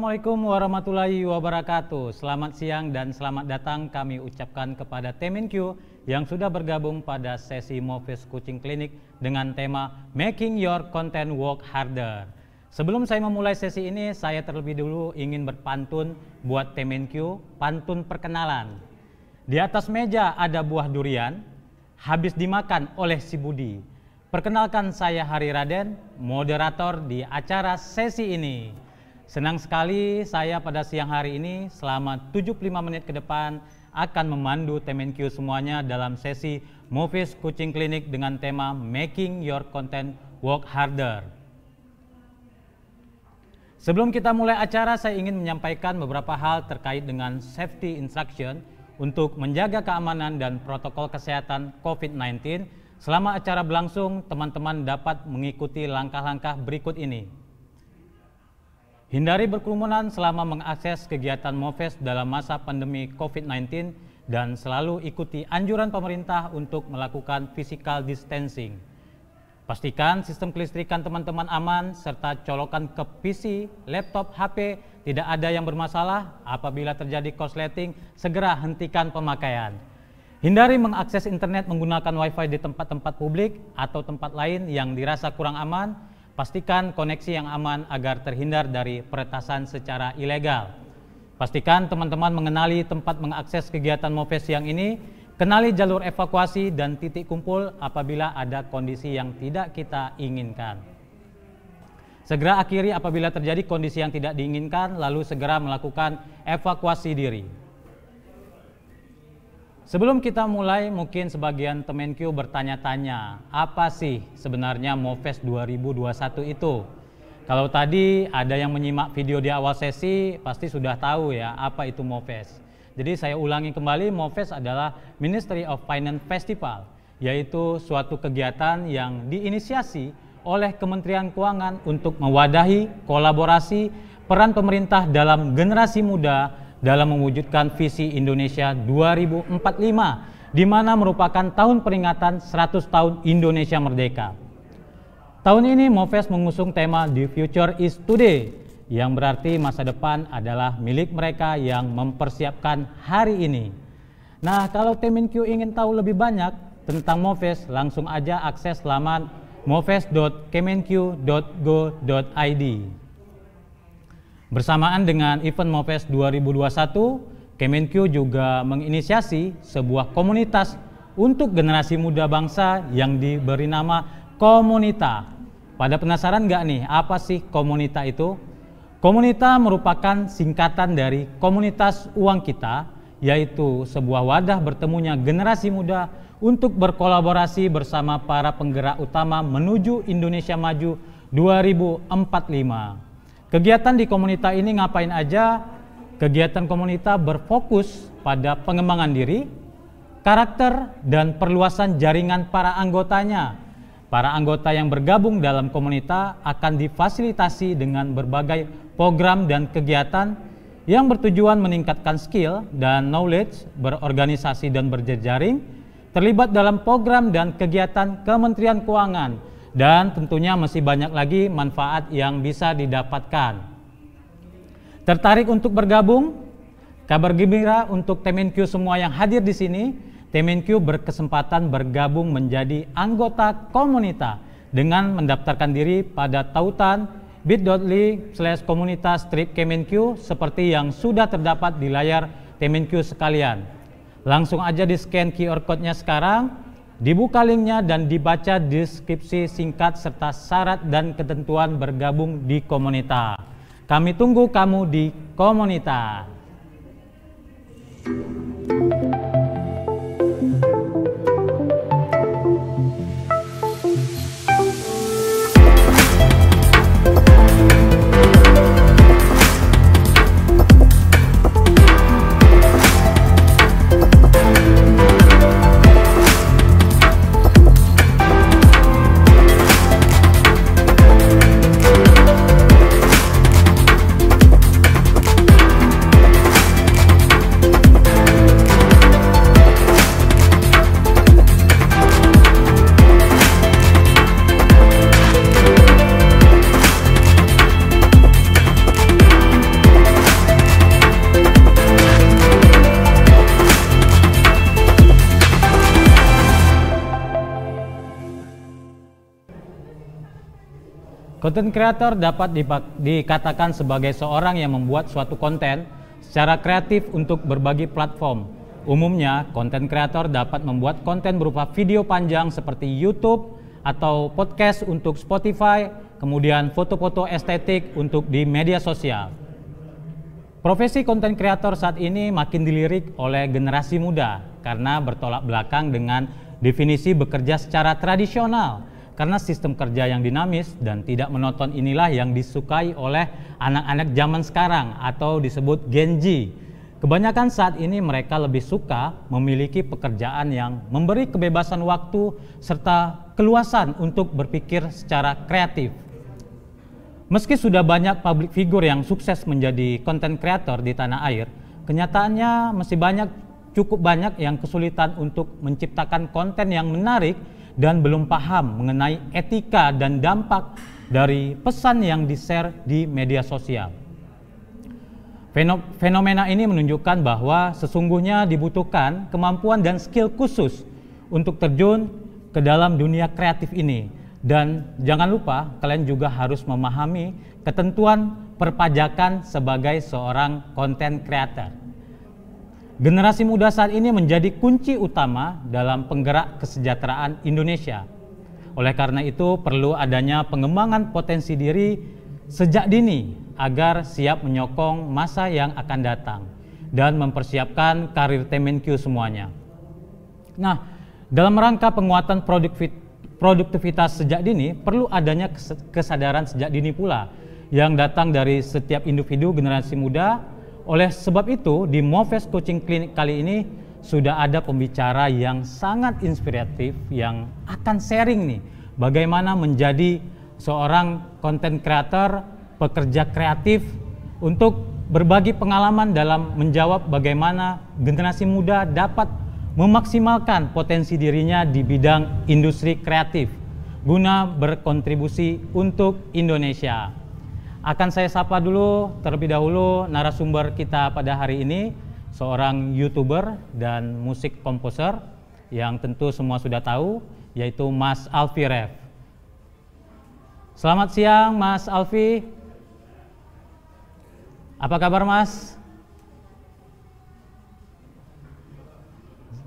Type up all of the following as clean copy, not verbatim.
Assalamualaikum warahmatullahi wabarakatuh. Selamat siang dan selamat datang kami ucapkan kepada Temenkyu yang sudah bergabung pada sesi Moves Coaching Clinic dengan tema Making Your Content Work Harder. Sebelum saya memulai sesi ini, saya terlebih dulu ingin berpantun buat Temenkyu, pantun perkenalan. Di atas meja ada buah durian, habis dimakan oleh si Budi. Perkenalkan, saya Hari Raden, moderator di acara sesi ini. Senang sekali saya pada siang hari ini selama 75 menit ke depan akan memandu Temenkyu semuanya dalam sesi Moves Coaching Clinic dengan tema Making Your Content Work Harder. Sebelum kita mulai acara, saya ingin menyampaikan beberapa hal terkait dengan safety instruction untuk menjaga keamanan dan protokol kesehatan COVID-19. Selama acara berlangsung, teman-teman dapat mengikuti langkah-langkah berikut ini. Hindari berkerumunan selama mengakses kegiatan Moves dalam masa pandemi COVID-19 dan selalu ikuti anjuran pemerintah untuk melakukan physical distancing. Pastikan sistem kelistrikan teman-teman aman serta colokan ke PC, laptop, HP tidak ada yang bermasalah. Apabila terjadi korsleting, segera hentikan pemakaian. Hindari mengakses internet menggunakan Wi-Fi di tempat-tempat publik atau tempat lain yang dirasa kurang aman. Pastikan koneksi yang aman agar terhindar dari peretasan secara ilegal. Pastikan teman-teman mengenali tempat mengakses kegiatan Moves siang ini, kenali jalur evakuasi dan titik kumpul apabila ada kondisi yang tidak kita inginkan. Segera akhiri apabila terjadi kondisi yang tidak diinginkan, lalu segera melakukan evakuasi diri. Sebelum kita mulai, mungkin sebagian Temenkyu bertanya-tanya, apa sih sebenarnya Moves 2021 itu? Kalau tadi ada yang menyimak video di awal sesi, pasti sudah tahu ya apa itu Moves. Jadi saya ulangi kembali, Moves adalah Ministry of Finance Festival, yaitu suatu kegiatan yang diinisiasi oleh Kementerian Keuangan untuk mewadahi kolaborasi peran pemerintah dalam generasi muda dalam mewujudkan visi Indonesia 2045, di mana merupakan tahun peringatan 100 tahun Indonesia Merdeka. Tahun ini Moves mengusung tema The Future is Today, yang berarti masa depan adalah milik mereka yang mempersiapkan hari ini. Nah, kalau Temenkyu ingin tahu lebih banyak tentang Moves, langsung aja akses laman moves.kemenkyu.go.id. Bersamaan dengan event Moves 2021, Kemenkyu juga menginisiasi sebuah komunitas untuk generasi muda bangsa yang diberi nama Komunita. Pada penasaran nggak nih, apa sih Komunita itu? Komunita merupakan singkatan dari Komunitas Uang Kita, yaitu sebuah wadah bertemunya generasi muda untuk berkolaborasi bersama para penggerak utama menuju Indonesia Maju 2045. Kegiatan di Komunita ini ngapain aja? Kegiatan Komunita berfokus pada pengembangan diri, karakter, dan perluasan jaringan para anggotanya. Para anggota yang bergabung dalam Komunita akan difasilitasi dengan berbagai program dan kegiatan yang bertujuan meningkatkan skill dan knowledge, berorganisasi dan berjejaring, terlibat dalam program dan kegiatan Kementerian Keuangan, dan tentunya masih banyak lagi manfaat yang bisa didapatkan. Tertarik untuk bergabung? Kabar gembira untuk Temenkyu semua yang hadir di sini. Temenkyu berkesempatan bergabung menjadi anggota Komunita dengan mendaftarkan diri pada tautan bit.ly/komunitas-kemenkyu seperti yang sudah terdapat di layar Temenkyu sekalian. Langsung aja di scan QR code-nya sekarang, dibuka linknya dan dibaca deskripsi singkat serta syarat dan ketentuan bergabung di Komunita. Kami tunggu kamu di Komunita. Content creator dapat dikatakan sebagai seorang yang membuat suatu konten secara kreatif untuk berbagi platform. Umumnya, content creator dapat membuat konten berupa video panjang seperti YouTube atau podcast untuk Spotify, kemudian foto-foto estetik untuk di media sosial. Profesi content creator saat ini makin dilirik oleh generasi muda karena bertolak belakang dengan definisi bekerja secara tradisional. Karena sistem kerja yang dinamis dan tidak monoton inilah yang disukai oleh anak-anak zaman sekarang atau disebut Gen Z. Kebanyakan saat ini mereka lebih suka memiliki pekerjaan yang memberi kebebasan waktu serta keluasan untuk berpikir secara kreatif. Meski sudah banyak public figure yang sukses menjadi content creator di tanah air, kenyataannya masih cukup banyak yang kesulitan untuk menciptakan konten yang menarik dan belum paham mengenai etika dan dampak dari pesan yang di-share di media sosial. Fenomena ini menunjukkan bahwa sesungguhnya dibutuhkan kemampuan dan skill khusus untuk terjun ke dalam dunia kreatif ini. Dan jangan lupa kalian juga harus memahami ketentuan perpajakan sebagai seorang content creator. Generasi muda saat ini menjadi kunci utama dalam penggerak kesejahteraan Indonesia. Oleh karena itu perlu adanya pengembangan potensi diri sejak dini agar siap menyokong masa yang akan datang dan mempersiapkan karir Temenkyu semuanya. Nah, dalam rangka penguatan produktivitas sejak dini perlu adanya kesadaran sejak dini pula yang datang dari setiap individu generasi muda. Oleh sebab itu, di Movest Coaching Clinic kali ini sudah ada pembicara yang sangat inspiratif yang akan sharing nih bagaimana menjadi seorang content creator, pekerja kreatif untuk berbagi pengalaman dalam menjawab bagaimana generasi muda dapat memaksimalkan potensi dirinya di bidang industri kreatif guna berkontribusi untuk Indonesia. Akan saya sapa dulu terlebih dahulu narasumber kita pada hari ini, seorang YouTuber dan musik komposer yang tentu semua sudah tahu, yaitu Mas Alfi Rev. Selamat siang Mas Alfi. Apa kabar Mas?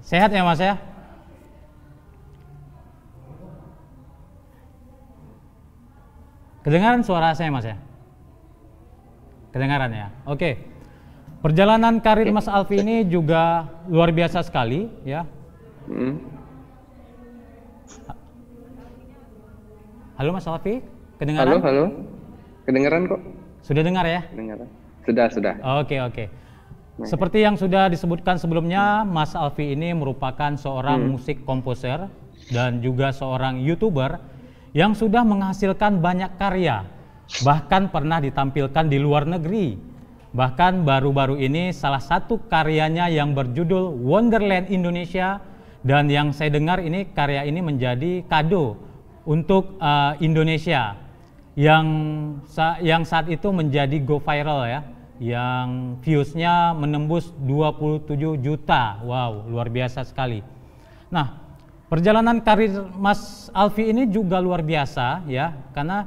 Sehat ya Mas ya? Kedengaran suara saya Mas ya? Kedengaran ya? Oke. Perjalanan karir Mas Alfi ini juga luar biasa sekali ya. Halo Mas Alfi, kedengaran? Halo. Kedengaran kok. Sudah dengar ya? Kedengaran. Sudah. Oke. Seperti yang sudah disebutkan sebelumnya, Mas Alfi ini merupakan seorang musik komposer dan juga seorang YouTuber yang sudah menghasilkan banyak karya, bahkan pernah ditampilkan di luar negeri. Bahkan baru-baru ini salah satu karyanya yang berjudul Wonderland Indonesia, dan yang saya dengar ini karya ini menjadi kado untuk Indonesia yang saat itu menjadi go viral ya, yang viewsnya menembus 27 juta. Wow, luar biasa sekali. Nah, perjalanan karir Mas Alfi ini juga luar biasa ya, karena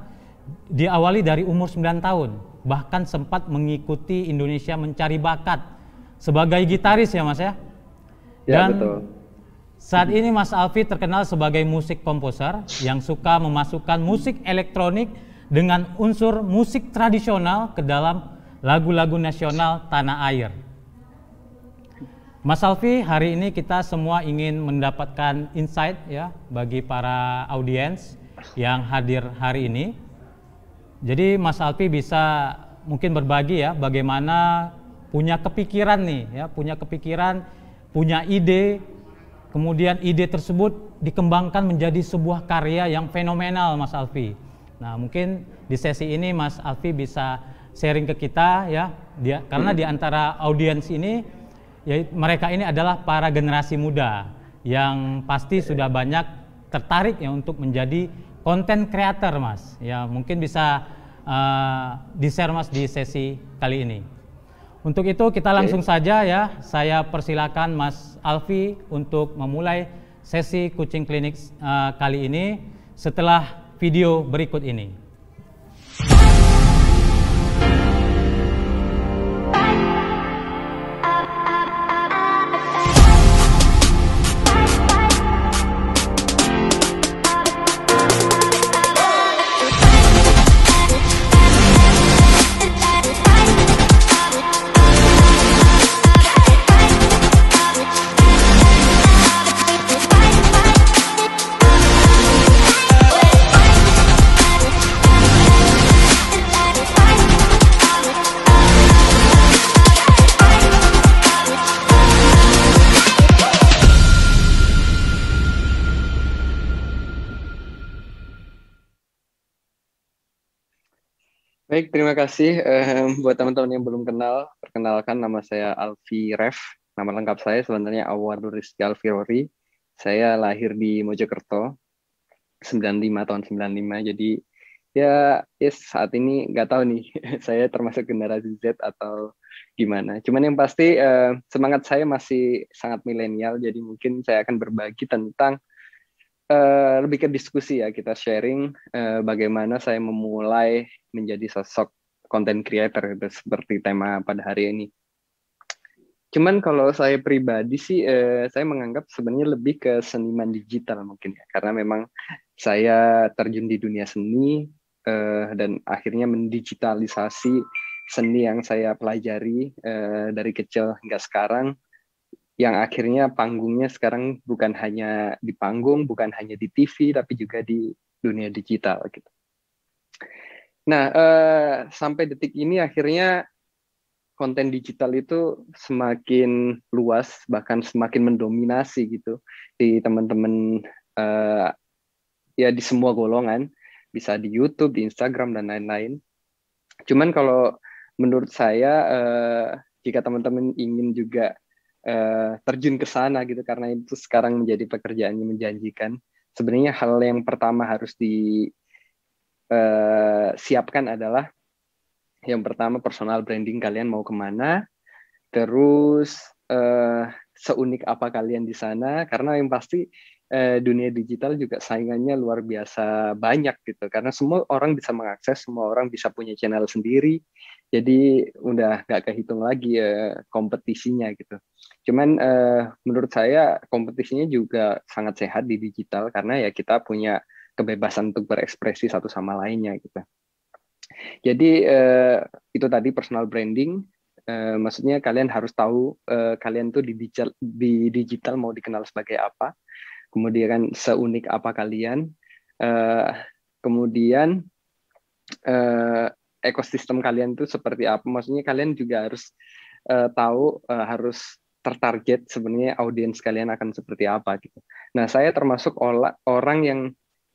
diawali dari umur 9 tahun, bahkan sempat mengikuti Indonesia Mencari Bakat sebagai gitaris ya Mas ya? Ya, dan betul. Saat ini Mas Alfi terkenal sebagai musik komposer yang suka memasukkan musik elektronik dengan unsur musik tradisional ke dalam lagu-lagu nasional tanah air. Mas Alfi, hari ini kita semua ingin mendapatkan insight ya bagi para audiens yang hadir hari ini. Jadi Mas Alfi bisa mungkin berbagi ya bagaimana punya kepikiran nih ya, punya ide, kemudian ide tersebut dikembangkan menjadi sebuah karya yang fenomenal Mas Alfi. Nah, mungkin di sesi ini Mas Alfi bisa sharing ke kita ya, karena di antara audiens ini ya, mereka ini adalah para generasi muda yang pasti sudah banyak tertarik ya untuk menjadi content creator Mas. Ya, mungkin bisa di-share Mas di sesi kali ini. Untuk itu kita langsung saja ya, saya persilakan Mas Alfi untuk memulai sesi coaching klinik kali ini setelah video berikut ini. Baik, terima kasih buat teman-teman yang belum kenal. Perkenalkan, nama saya Alfi Ref. Nama lengkap saya sebenarnya Awar Rizky Alfiori. Saya lahir di Mojokerto, 95 tahun 95. Jadi ya yes, saat ini nggak tahu nih saya termasuk generasi Z atau gimana. Cuman yang pasti semangat saya masih sangat milenial. Jadi mungkin saya akan berbagi tentang lebih ke diskusi ya, kita sharing bagaimana saya memulai menjadi sosok content creator itu seperti tema pada hari ini. Cuman kalau saya pribadi sih saya menganggap sebenarnya lebih ke seniman digital mungkin ya, karena memang saya terjun di dunia seni dan akhirnya mendigitalisasi seni yang saya pelajari dari kecil hingga sekarang, yang akhirnya panggungnya sekarang bukan hanya di panggung, bukan hanya di TV, tapi juga di dunia digital gitu. Nah, sampai detik ini akhirnya konten digital itu semakin luas, bahkan semakin mendominasi gitu di teman-teman ya di semua golongan, bisa di YouTube, di Instagram dan lain-lain. Cuman kalau menurut saya jika teman-teman ingin juga terjun ke sana gitu karena itu sekarang menjadi pekerjaan yang menjanjikan. Sebenarnya hal yang pertama harus disiapkan adalah yang pertama personal branding, kalian mau kemana, terus seunik apa kalian di sana, karena yang pasti dunia digital juga saingannya luar biasa banyak gitu, karena semua orang bisa mengakses, semua orang bisa punya channel sendiri, jadi udah nggak kehitung lagi kompetisinya gitu. Cuman menurut saya kompetisinya juga sangat sehat di digital, karena ya kita punya kebebasan untuk berekspresi satu sama lainnya gitu. Jadi itu tadi personal branding. Maksudnya kalian harus tahu kalian tuh di digital mau dikenal sebagai apa, kemudian seunik apa kalian, uh, kemudian uh, ekosistem kalian tuh seperti apa. Maksudnya kalian juga harus tahu harus tertarget sebenarnya audiens kalian akan seperti apa gitu. Nah, saya termasuk orang yang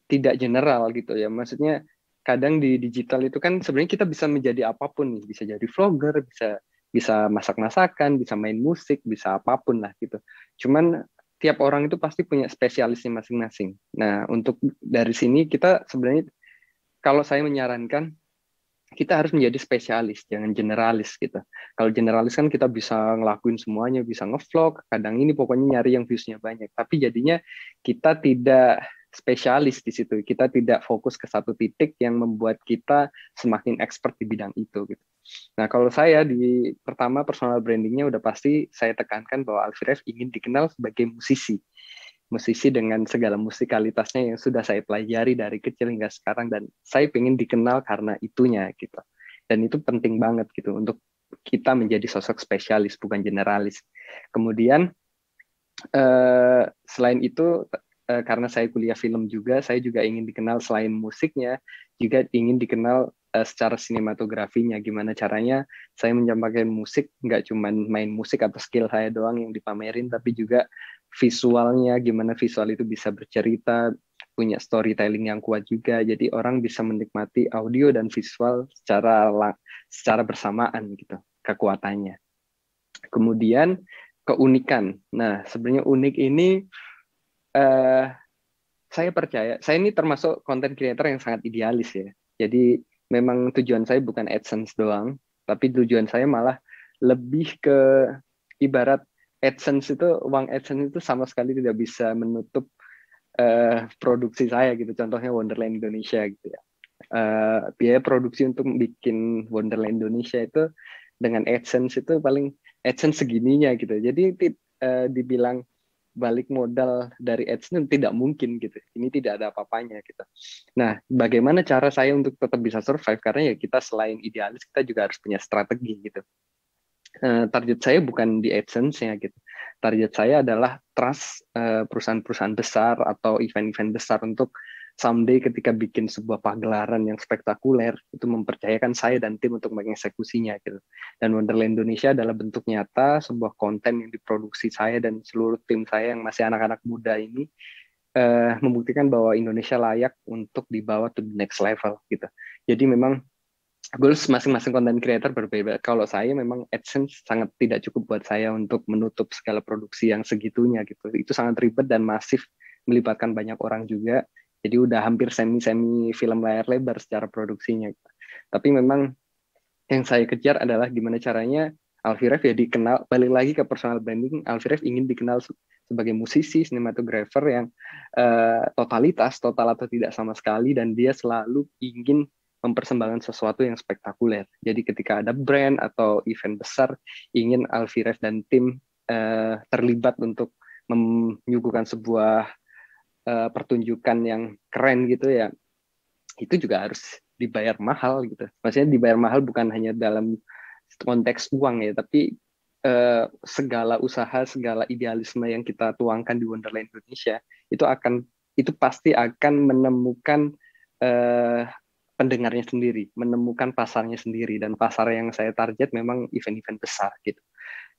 tidak general gitu ya. Maksudnya kadang di digital itu kan sebenarnya kita bisa menjadi apapun nih, bisa jadi vlogger, bisa bisa masak-masakan, bisa main musik, bisa apapun lah gitu. Cuman tiap orang itu pasti punya spesialisnya masing-masing. Nah, untuk dari sini kita sebenarnya kalau saya menyarankan kita harus menjadi spesialis, jangan generalis gitu. Kalau generalis kan kita bisa ngelakuin semuanya, bisa ngevlog, kadang ini pokoknya nyari yang views-nya banyak. Tapi jadinya kita tidak spesialis di situ. Kita tidak fokus ke satu titik yang membuat kita semakin expert di bidang itu gitu. Nah, kalau saya di pertama personal brandingnya udah pasti saya tekankan bahwa Alfirez ingin dikenal sebagai musisi, musisi dengan segala musikalitasnya yang sudah saya pelajari dari kecil hingga sekarang, dan saya ingin dikenal karena itunya gitu. Dan itu penting banget gitu untuk kita menjadi sosok spesialis bukan generalis. Kemudian selain itu karena saya kuliah film juga, saya juga ingin dikenal selain musiknya, juga ingin dikenal secara sinematografinya. Gimana caranya saya menyampaikan musik, nggak cuma main musik atau skill saya doang yang dipamerin, tapi juga visualnya, gimana visual itu bisa bercerita, punya storytelling yang kuat juga. Jadi orang bisa menikmati audio dan visual secara bersamaan gitu, kekuatannya. Kemudian keunikan. Nah, sebenarnya unik ini eh, saya percaya, saya ini termasuk content creator yang sangat idealis ya. Jadi memang tujuan saya bukan AdSense doang, tapi tujuan saya malah lebih ke ibarat AdSense itu, uang AdSense itu sama sekali tidak bisa menutup produksi saya gitu. Contohnya Wonderland Indonesia gitu ya. Biaya produksi untuk bikin Wonderland Indonesia itu dengan AdSense itu paling AdSense segininya gitu. Jadi dibilang balik modal dari AdSense tidak mungkin gitu. Ini tidak ada apa-apanya gitu. Nah, bagaimana cara saya untuk tetap bisa survive? Karena ya kita selain idealis, kita juga harus punya strategi gitu. Target saya bukan di AdSense-nya gitu. Target saya adalah trust perusahaan-perusahaan besar atau event-event besar untuk someday ketika bikin sebuah pagelaran yang spektakuler, itu mempercayakan saya dan tim untuk mengeksekusinya gitu. Dan Wonderland Indonesia adalah bentuk nyata sebuah konten yang diproduksi saya dan seluruh tim saya yang masih anak-anak muda ini membuktikan bahwa Indonesia layak untuk dibawa to the next level gitu. Jadi memang goals masing-masing content creator berbeda. Kalau saya memang AdSense sangat tidak cukup buat saya untuk menutup segala produksi yang segitunya gitu. Itu sangat ribet dan masif, melibatkan banyak orang juga. Jadi udah hampir semi-semi film layar lebar secara produksinya. Tapi memang yang saya kejar adalah gimana caranya Alfie Rev ya dikenal, balik lagi ke personal branding, Alfie Rev ingin dikenal sebagai musisi, sinematografer yang totalitas, total atau tidak sama sekali, dan dia selalu ingin mempersembahkan sesuatu yang spektakuler. Jadi ketika ada brand atau event besar, ingin Alfie Rev dan tim terlibat untuk menyuguhkan sebuah pertunjukan yang keren gitu ya, itu juga harus dibayar mahal gitu. Maksudnya dibayar mahal bukan hanya dalam konteks uang ya, tapi segala usaha, segala idealisme yang kita tuangkan di Wonderland Indonesia itu pasti akan menemukan pendengarnya sendiri, menemukan pasarnya sendiri, dan pasar yang saya target memang event-event besar gitu.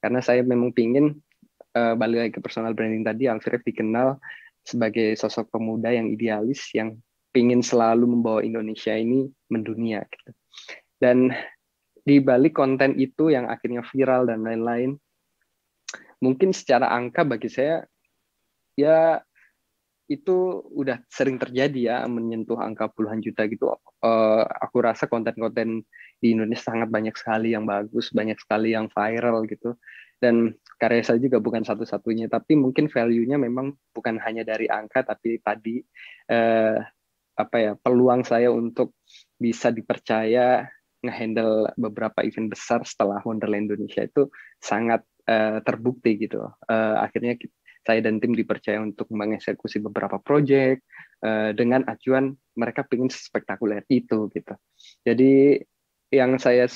Karena saya memang pingin balik lagi ke personal branding tadi, Alfie Rev dikenal sebagai sosok pemuda yang idealis, yang pingin selalu membawa Indonesia ini mendunia gitu. Dan di balik konten itu yang akhirnya viral dan lain-lain, mungkin secara angka bagi saya ya itu udah sering terjadi ya, menyentuh angka puluhan juta gitu. Aku rasa konten-konten di Indonesia sangat banyak sekali yang bagus, banyak sekali yang viral gitu. Dan karya saya juga bukan satu-satunya, tapi mungkin value-nya memang bukan hanya dari angka, tapi tadi peluang saya untuk bisa dipercaya ngehandle beberapa event besar setelah Wonderland Indonesia itu sangat terbukti gitu. Akhirnya saya dan tim dipercaya untuk mengeksekusi beberapa proyek dengan acuan mereka pengen spektakuler itu gitu. Jadi yang saya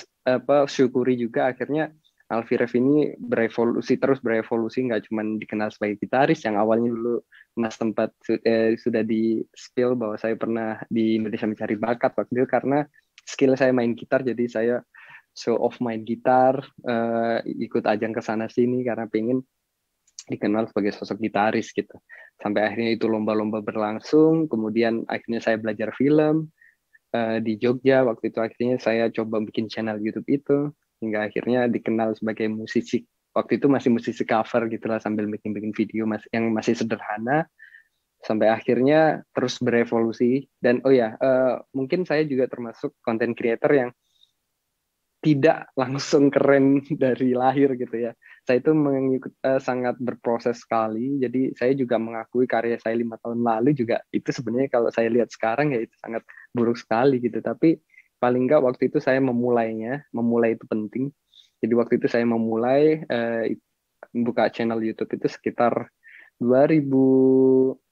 syukuri juga akhirnya Alfie Rev ini terus berevolusi, nggak cuma dikenal sebagai gitaris yang awalnya dulu Mas tempat sudah di spill bahwa saya pernah di Indonesia Mencari Bakat waktu itu karena skill saya main gitar, jadi saya show off main gitar, ikut ajang ke sana sini karena pengen dikenal sebagai sosok gitaris gitu. Sampai akhirnya itu lomba-lomba berlangsung, kemudian akhirnya saya belajar film di Jogja. Waktu itu akhirnya saya coba bikin channel YouTube itu, hingga akhirnya dikenal sebagai musisi. Waktu itu masih musisi cover gitulah, sambil bikin-bikin video yang masih sederhana, sampai akhirnya terus berevolusi. Dan mungkin saya juga termasuk content creator yang tidak langsung keren dari lahir gitu ya. Saya itu sangat berproses sekali. Jadi saya juga mengakui karya saya 5 tahun lalu juga itu sebenarnya kalau saya lihat sekarang ya itu sangat buruk sekali gitu. Tapi paling enggak waktu itu saya memulai itu penting. Jadi waktu itu saya memulai buka channel YouTube itu sekitar 2016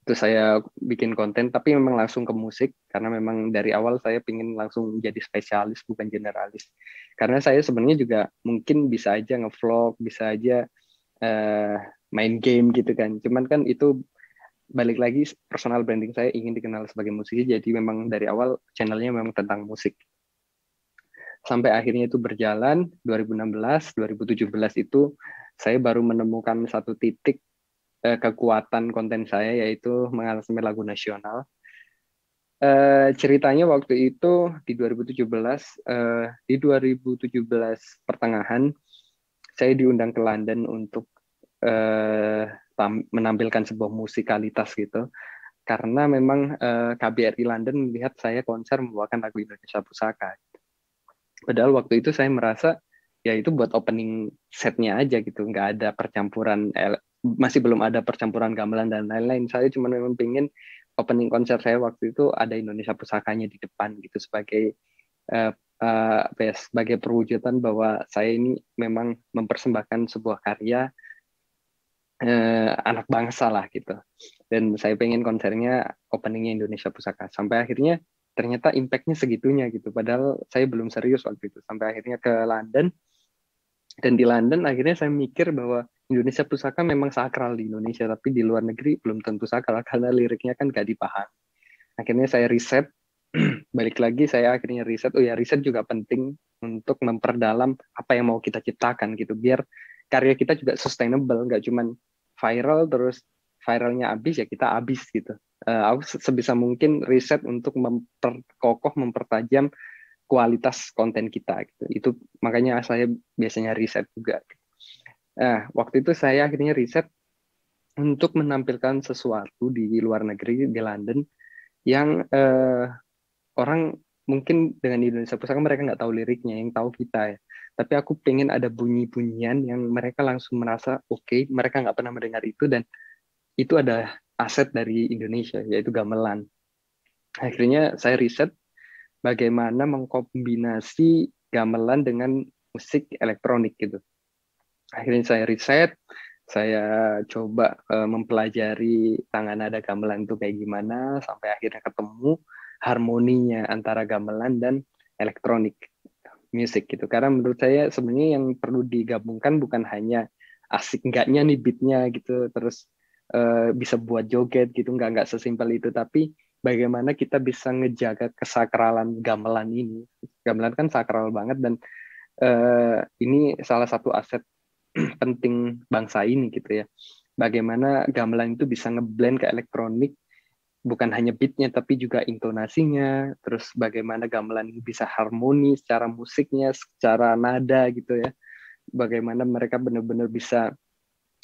itu saya bikin konten, tapi memang langsung ke musik karena memang dari awal saya ingin langsung jadi spesialis bukan generalis, karena saya sebenarnya juga mungkin bisa aja ngevlog, bisa aja main game gitu kan, cuman kan itu balik lagi personal branding saya ingin dikenal sebagai musisi, jadi memang dari awal channelnya memang tentang musik. Sampai akhirnya itu berjalan 2016, 2017 itu saya baru menemukan satu titik kekuatan konten saya, yaitu mengaransemen lagu nasional. Ceritanya waktu itu di 2017 pertengahan saya diundang ke London untuk menampilkan sebuah musikalitas gitu, karena memang KBRI London melihat saya konser membawakan lagu Indonesia Pusaka. Padahal waktu itu saya merasa ya itu buat opening setnya aja gitu, nggak ada percampuran, masih belum ada percampuran gamelan dan lain-lain. Saya cuma memang pengen opening konser saya waktu itu ada Indonesia Pusakanya di depan gitu, sebagai sebagai perwujudan bahwa saya ini memang mempersembahkan sebuah karya anak bangsa lah gitu. Dan saya pengen konsernya openingnya Indonesia Pusaka. Sampai akhirnya ternyata impact-nya segitunya gitu. Padahal saya belum serius waktu itu. Sampai akhirnya ke London. Dan di London akhirnya saya mikir bahwa Indonesia Pusaka memang sakral di Indonesia, tapi di luar negeri belum tentu sakral karena liriknya kan gak dipahami. Akhirnya saya riset, balik lagi saya akhirnya riset, riset juga penting untuk memperdalam apa yang mau kita ciptakan gitu, biar karya kita juga sustainable, nggak cuman viral terus viralnya habis ya kita habis gitu. Aku sebisa mungkin riset untuk memperkokoh, mempertajam kualitas konten kita gitu. Itu makanya saya biasanya riset juga. Nah, waktu itu saya akhirnya riset untuk menampilkan sesuatu di luar negeri, di London, yang orang mungkin dengan Indonesia Pusaka mereka nggak tahu liriknya, yang tahu kita ya. Tapi aku pengen ada bunyi-bunyian yang mereka langsung merasa oke, mereka nggak pernah mendengar itu, dan itu ada aset dari Indonesia, yaitu gamelan. Akhirnya saya riset bagaimana mengkombinasi gamelan dengan musik elektronik gitu. Akhirnya saya riset, saya coba mempelajari tangan nada gamelan itu kayak gimana, sampai akhirnya ketemu harmoninya antara gamelan dan elektronik music gitu. Karena menurut saya sebenarnya yang perlu digabungkan bukan hanya asik enggaknya nih beatnya gitu, terus bisa buat joget gitu, nggak sesimpel itu, tapi bagaimana kita bisa ngejaga kesakralan gamelan ini. Gamelan kan sakral banget, dan ini salah satu aset penting bangsa ini gitu ya. Bagaimana gamelan itu bisa ngeblend ke elektronik, bukan hanya beatnya tapi juga intonasinya, terus bagaimana gamelan ini bisa harmoni secara musiknya, secara nada gitu ya. Bagaimana mereka benar-benar bisa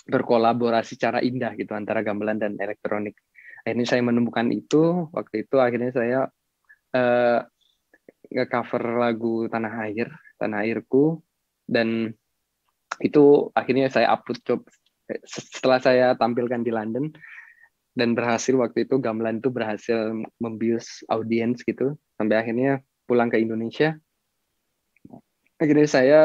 berkolaborasi secara indah gitu antara gamelan dan elektronik. Akhirnya saya menemukan itu, waktu itu akhirnya saya uh, nge-cover lagu Tanah Airku, dan itu akhirnya saya upload setelah saya tampilkan di London, dan berhasil waktu itu gamelan itu berhasil membius audiens gitu, sampai akhirnya pulang ke Indonesia. Akhirnya saya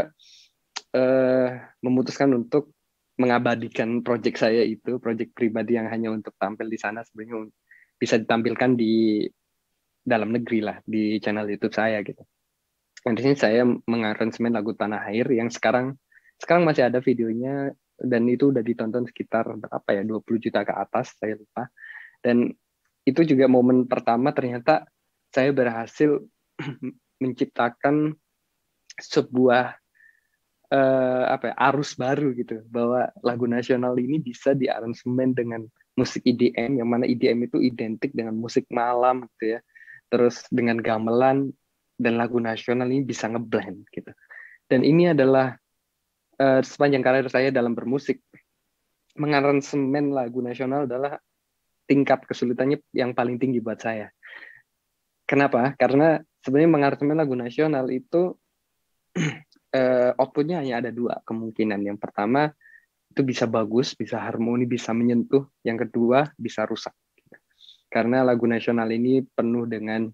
memutuskan untuk mengabadikan project saya itu, project pribadi yang hanya untuk tampil di sana, sebenarnya bisa ditampilkan di dalam negeri lah, di channel YouTube saya gitu. Dan di sini saya mengaransemen lagu Tanah Air yang sekarang masih ada videonya, dan itu udah ditonton sekitar berapa ya, 20 juta ke atas, saya lupa. Dan itu juga momen pertama ternyata saya berhasil menciptakan sebuah arus baru gitu, bahwa lagu nasional ini bisa diaransemen dengan musik EDM, yang mana EDM itu identik dengan musik malam gitu ya, terus dengan gamelan, dan lagu nasional ini bisa ngeblend gitu. Dan ini adalah sepanjang karir saya dalam bermusik, mengaransemen lagu nasional adalah tingkat kesulitannya yang paling tinggi buat saya. Kenapa? Karena sebenarnya mengaransemen lagu nasional itu outputnya hanya ada dua kemungkinan. Yang pertama, itu bisa bagus, bisa harmoni, bisa menyentuh. Yang kedua, bisa rusak. Karena lagu nasional ini penuh dengan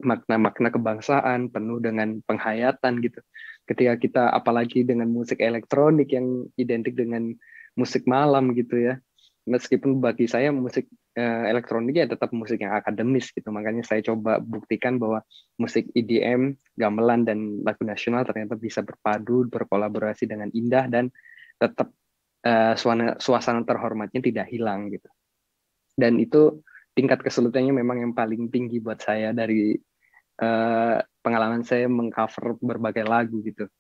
makna-makna kebangsaan, penuh dengan penghayatan gitu. Ketika kita, apalagi dengan musik elektronik yang identik dengan musik malam gitu ya. Meskipun bagi saya musik elektronik ya tetap musik yang akademis gitu. Makanya saya coba buktikan bahwa musik EDM, gamelan, dan lagu nasional ternyata bisa berpadu, berkolaborasi dengan indah, dan tetap suasana terhormatnya tidak hilang gitu. Dan itu tingkat kesulitannya memang yang paling tinggi buat saya dari pengalaman saya mengcover berbagai lagu gitu.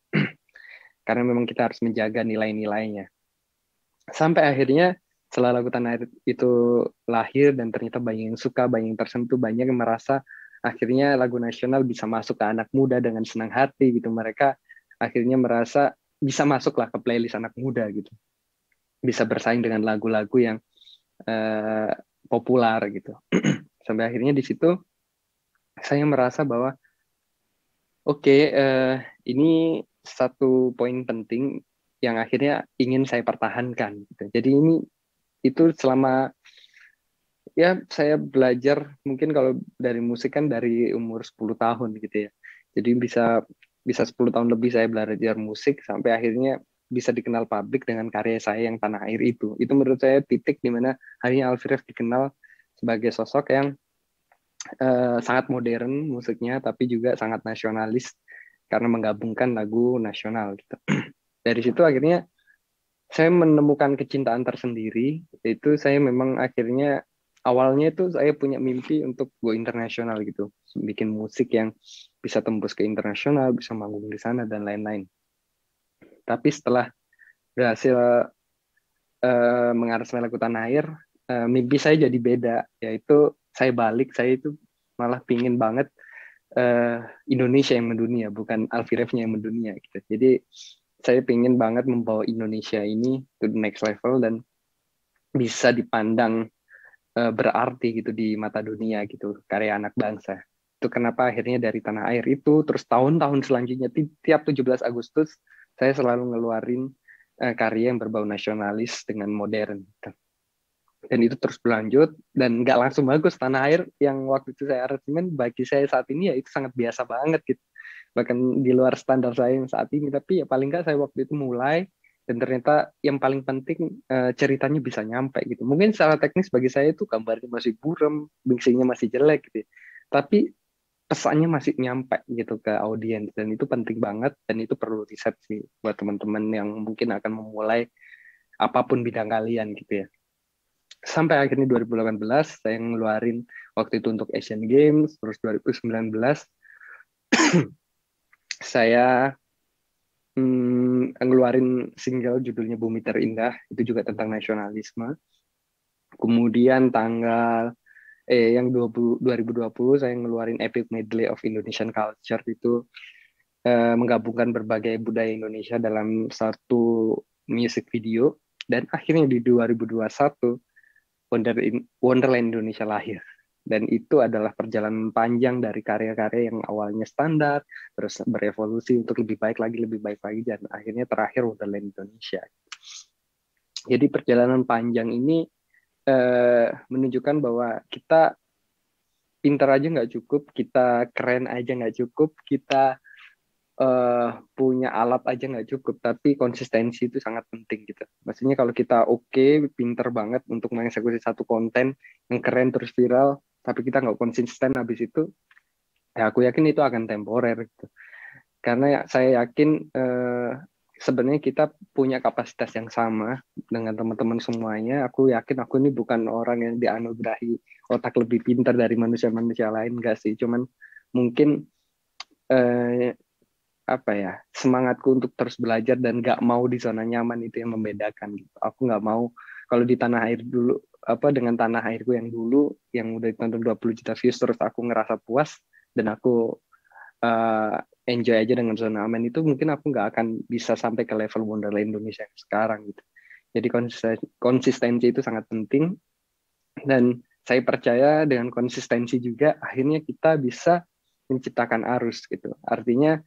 Karena memang kita harus menjaga nilai-nilainya. Sampai akhirnya setelah lagu Tanah Air itu lahir, dan ternyata banyak yang suka, banyak yang tersentuh, banyak yang merasa akhirnya lagu nasional bisa masuk ke anak muda dengan senang hati gitu. Mereka akhirnya merasa bisa masuklah ke playlist anak muda gitu. Bisa bersaing dengan lagu-lagu yang populer gitu. Sampai akhirnya di situ saya merasa bahwa oke, ini satu poin penting yang akhirnya ingin saya pertahankan gitu. Jadi itu selama ya saya belajar, mungkin kalau dari musik kan dari umur 10 tahun gitu ya. Jadi bisa 10 tahun lebih saya belajar musik, sampai akhirnya bisa dikenal publik dengan karya saya yang Tanah Air itu. Itu menurut saya titik di mana akhirnya Alfie Rev dikenal sebagai sosok yang sangat modern musiknya, tapi juga sangat nasionalis karena menggabungkan lagu nasional gitu. Dari situ akhirnya saya menemukan kecintaan tersendiri. Itu saya memang akhirnya awalnya itu saya punya mimpi untuk go internasional gitu, bikin musik yang bisa tembus ke internasional, bisa manggung di sana dan lain-lain. Tapi setelah berhasil mengaransemen lagu Tanah Air, mimpi saya jadi beda, yaitu saya balik, saya itu malah pingin banget Indonesia yang mendunia, bukan Alfie-Rev-nya yang mendunia gitu. Jadi saya pingin banget membawa Indonesia ini to the next level dan bisa dipandang berarti gitu di mata dunia gitu, karya anak bangsa. Itu kenapa akhirnya dari tanah air itu, terus tahun-tahun selanjutnya tiap 17 Agustus saya selalu ngeluarin karya yang berbau nasionalis dengan modern gitu. Dan itu terus berlanjut dan nggak langsung bagus. Tanah air yang waktu itu saya aransemen bagi saya saat ini ya itu sangat biasa banget gitu, bahkan di luar standar saya yang saat ini, tapi ya paling nggak saya waktu itu mulai dan ternyata yang paling penting ceritanya bisa nyampe gitu. Mungkin secara teknis bagi saya itu gambarnya masih buram, bingsingnya masih jelek gitu, tapi pesannya masih nyampe gitu ke audiens dan itu penting banget dan itu perlu riset sih buat teman-teman yang mungkin akan memulai apapun bidang kalian gitu ya. Sampai akhirnya 2018 saya ngeluarin waktu itu untuk Asian Games, terus 2019 saya ngeluarin single judulnya Bumi Terindah, itu juga tentang nasionalisme. Kemudian yang 2020 saya ngeluarin Epic Medley of Indonesian Culture, itu menggabungkan berbagai budaya Indonesia dalam satu music video. Dan akhirnya di 2021 Wonderland Indonesia lahir. Dan itu adalah perjalanan panjang dari karya-karya yang awalnya standar, terus berevolusi untuk lebih baik lagi, dan akhirnya terakhir Wonderland Indonesia. Jadi perjalanan panjang ini menunjukkan bahwa kita pintar aja nggak cukup, kita keren aja nggak cukup, kita punya alat aja nggak cukup, tapi konsistensi itu sangat penting gitu. Maksudnya kalau kita pinter banget untuk mengeksekusi satu konten yang keren terus viral, tapi kita nggak konsisten habis itu, ya aku yakin itu akan temporer gitu. Karena saya yakin sebenarnya kita punya kapasitas yang sama dengan teman-teman semuanya. Aku yakin aku ini bukan orang yang dianugerahi otak lebih pintar dari manusia-manusia lain, enggak sih. Cuman mungkin semangatku untuk terus belajar dan nggak mau di zona nyaman itu yang membedakan gitu. Aku nggak mau kalau di tanah air dulu, dengan tanah airku yang dulu yang udah ditonton 20 juta views terus aku ngerasa puas dan aku enjoy aja dengan zona aman, itu mungkin aku nggak akan bisa sampai ke level Wonderland Indonesia yang sekarang gitu. Jadi konsistensi itu sangat penting dan saya percaya dengan konsistensi juga akhirnya kita bisa menciptakan arus gitu. Artinya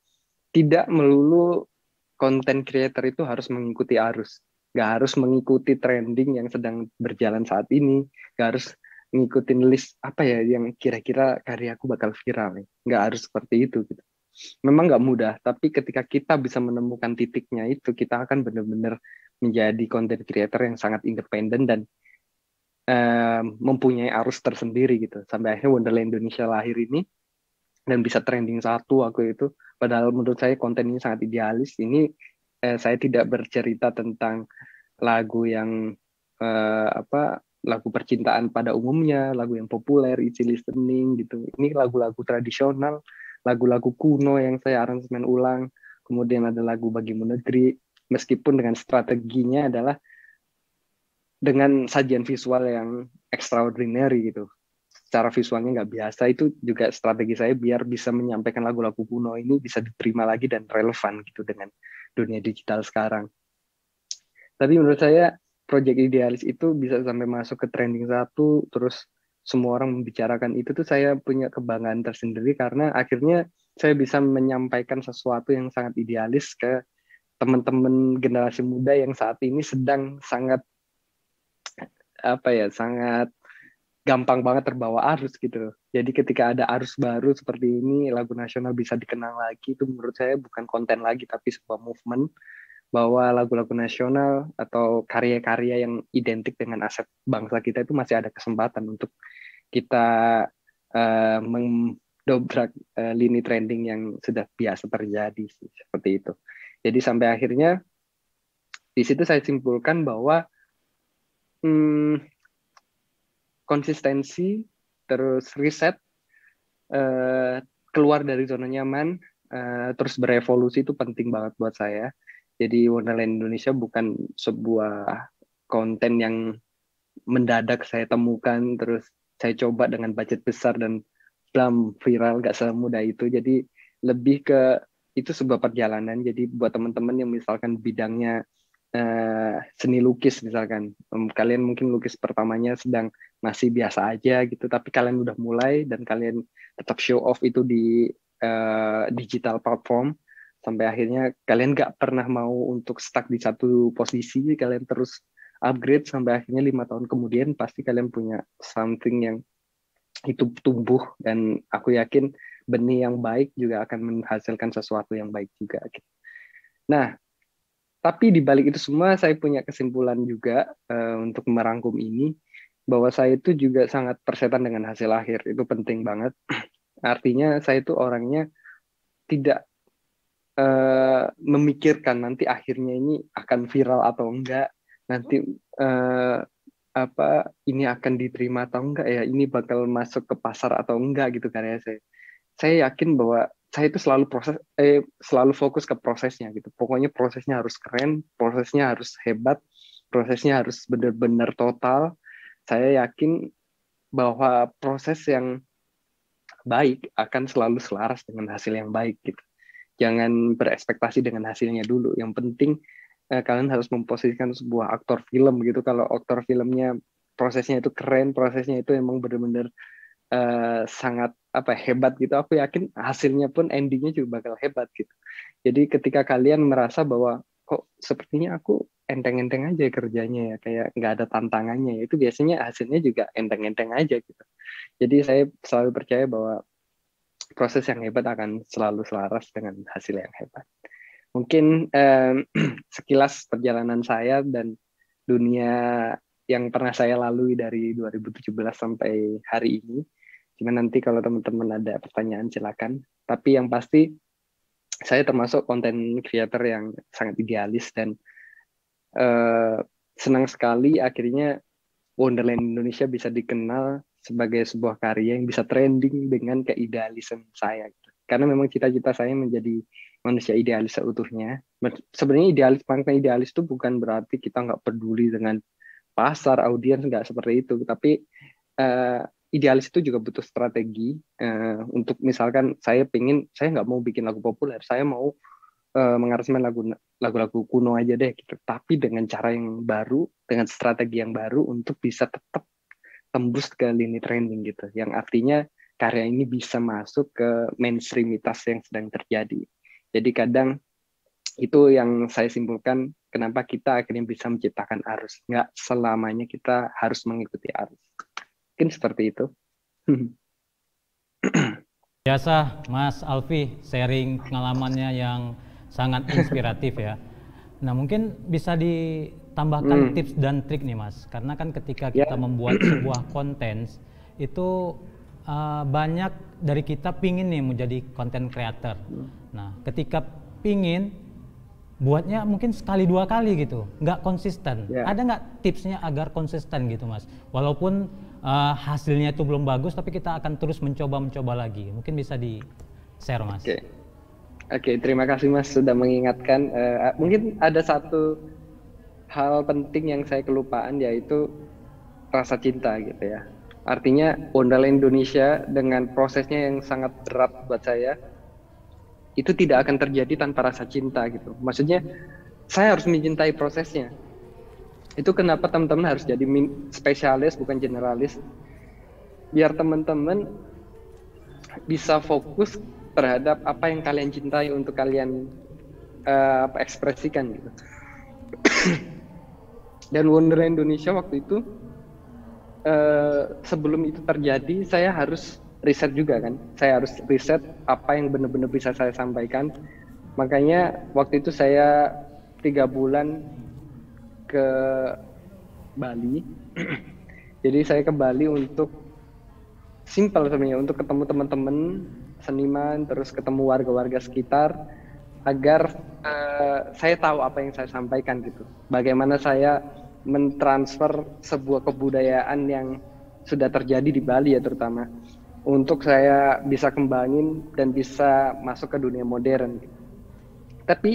tidak melulu konten creator itu harus mengikuti arus, nggak harus mengikuti trending yang sedang berjalan saat ini, nggak harus ngikutin list yang kira-kira karyaku bakal viral, nggak harus seperti itu gitu. Memang nggak mudah, tapi ketika kita bisa menemukan titiknya itu, kita akan benar-benar menjadi content creator yang sangat independen dan mempunyai arus tersendiri gitu. Sampai akhirnya Wonderland Indonesia lahir ini dan bisa trending satu aku itu. Padahal menurut saya konten ini sangat idealis. Ini saya tidak bercerita tentang lagu yang lagu percintaan pada umumnya, lagu yang populer, easy listening gitu. Ini lagu-lagu tradisional, lagu-lagu kuno yang saya aransemen ulang. Kemudian ada lagu Bagimu Negeri, meskipun dengan strateginya adalah dengan sajian visual yang extraordinary gitu. Secara visualnya nggak biasa, itu juga strategi saya biar bisa menyampaikan lagu-lagu kuno ini bisa diterima lagi dan relevan gitu dengan dunia digital sekarang. Tapi menurut saya Project Idealis itu bisa sampai masuk ke trending satu, terus semua orang membicarakan itu tuh saya punya kebanggaan tersendiri karena akhirnya saya bisa menyampaikan sesuatu yang sangat idealis ke teman-teman generasi muda yang saat ini sedang sangat sangat gampang banget terbawa arus gitu. Jadi ketika ada arus baru seperti ini, lagu nasional bisa dikenal lagi, itu menurut saya bukan konten lagi, tapi sebuah movement bahwa lagu-lagu nasional atau karya-karya yang identik dengan aset bangsa kita itu masih ada kesempatan untuk kita mendobrak lini trending yang sudah biasa terjadi seperti itu. Jadi sampai akhirnya di situ saya simpulkan bahwa konsistensi, terus riset, keluar dari zona nyaman, terus berevolusi itu penting banget buat saya. Jadi Wonderland Indonesia bukan sebuah konten yang mendadak saya temukan, terus saya coba dengan budget besar dan blam viral, gak semudah itu. Jadi lebih ke itu sebuah perjalanan. Jadi buat teman-teman yang misalkan bidangnya seni lukis misalkan, kalian mungkin lukis pertamanya sedang masih biasa aja gitu, tapi kalian udah mulai dan kalian tetap show off itu di digital platform sampai akhirnya kalian gak pernah mau untuk stuck di satu posisi, kalian terus upgrade sampai akhirnya 5 tahun kemudian pasti kalian punya something yang itu tumbuh, dan aku yakin benih yang baik juga akan menghasilkan sesuatu yang baik juga gitu. Nah, tapi di balik itu semua saya punya kesimpulan juga untuk merangkum ini, bahwa saya itu juga sangat persetan dengan hasil akhir. Itu penting banget. Artinya saya itu orangnya tidak memikirkan nanti akhirnya ini akan viral atau enggak, nanti ini akan diterima atau enggak ya, ini bakal masuk ke pasar atau enggak gitu karya saya. Saya yakin bahwa saya itu selalu fokus ke prosesnya gitu. Pokoknya prosesnya harus keren, prosesnya harus hebat, prosesnya harus benar-benar total. Saya yakin bahwa proses yang baik akan selalu selaras dengan hasil yang baik gitu. Jangan berekspektasi dengan hasilnya dulu. Yang penting kalian harus memposisikan sebuah aktor film gitu. Kalau aktor filmnya prosesnya itu keren, prosesnya itu emang benar-benar sangat hebat gitu, aku yakin hasilnya pun endingnya juga bakal hebat gitu. Jadi ketika kalian merasa bahwa kok sepertinya aku enteng-enteng aja kerjanya ya, kayak nggak ada tantangannya, itu biasanya hasilnya juga enteng-enteng aja gitu. Jadi saya selalu percaya bahwa proses yang hebat akan selalu selaras dengan hasil yang hebat. Mungkin sekilas perjalanan saya dan dunia yang pernah saya lalui dari 2017 sampai hari ini. Cuma nanti kalau teman-teman ada pertanyaan silakan. Tapi yang pasti saya termasuk konten creator yang sangat idealis dan senang sekali akhirnya Wonderland Indonesia bisa dikenal sebagai sebuah karya yang bisa trending dengan keidealisan saya. Karena memang cita-cita saya menjadi manusia idealis seutuhnya. Sebenarnya makna idealis itu bukan berarti kita nggak peduli dengan pasar, audiens, nggak seperti itu. Tapi idealis itu juga butuh strategi untuk misalkan saya nggak mau bikin lagu populer, saya mau mengaransemen lagu-lagu kuno aja deh gitu, tapi dengan cara yang baru, dengan strategi yang baru untuk bisa tetap tembus ke lini trending gitu, yang artinya karya ini bisa masuk ke mainstreamitas yang sedang terjadi. Jadi kadang itu yang saya simpulkan kenapa kita akhirnya bisa menciptakan arus, nggak selamanya kita harus mengikuti arus. Mungkin seperti itu. Biasa Mas Alfi sharing pengalamannya yang sangat inspiratif ya. Nah mungkin bisa ditambahkan tips dan trik nih Mas, karena kan ketika kita membuat sebuah konten itu banyak dari kita pingin nih menjadi content creator. Nah ketika pingin buatnya mungkin sekali dua kali gitu, nggak konsisten. Ada nggak tipsnya agar konsisten gitu Mas? Walaupun hasilnya itu belum bagus, tapi kita akan terus mencoba lagi. Mungkin bisa di share Mas. Oke, terima kasih Mas sudah mengingatkan. Mungkin ada satu hal penting yang saya kelupaan, yaitu rasa cinta gitu ya. Artinya Wonderland Indonesia dengan prosesnya yang sangat berat buat saya, itu tidak akan terjadi tanpa rasa cinta gitu. Maksudnya saya harus mencintai prosesnya. Itu kenapa teman-teman harus jadi spesialis bukan generalis. Biar teman-teman bisa fokus terhadap apa yang kalian cintai untuk kalian ekspresikan gitu. Dan Wonderland Indonesia waktu itu sebelum itu terjadi, saya harus riset juga kan. Saya harus riset apa yang benar-benar bisa saya sampaikan. Makanya waktu itu saya 3 bulan ke Bali. Jadi saya ke Bali untuk simpel sebenarnya, untuk ketemu teman-teman seniman, terus ketemu warga-warga sekitar, agar saya tahu apa yang saya sampaikan gitu. Bagaimana saya mentransfer sebuah kebudayaan yang sudah terjadi di Bali ya terutama, untuk saya bisa kembangin dan bisa masuk ke dunia modern. Tapi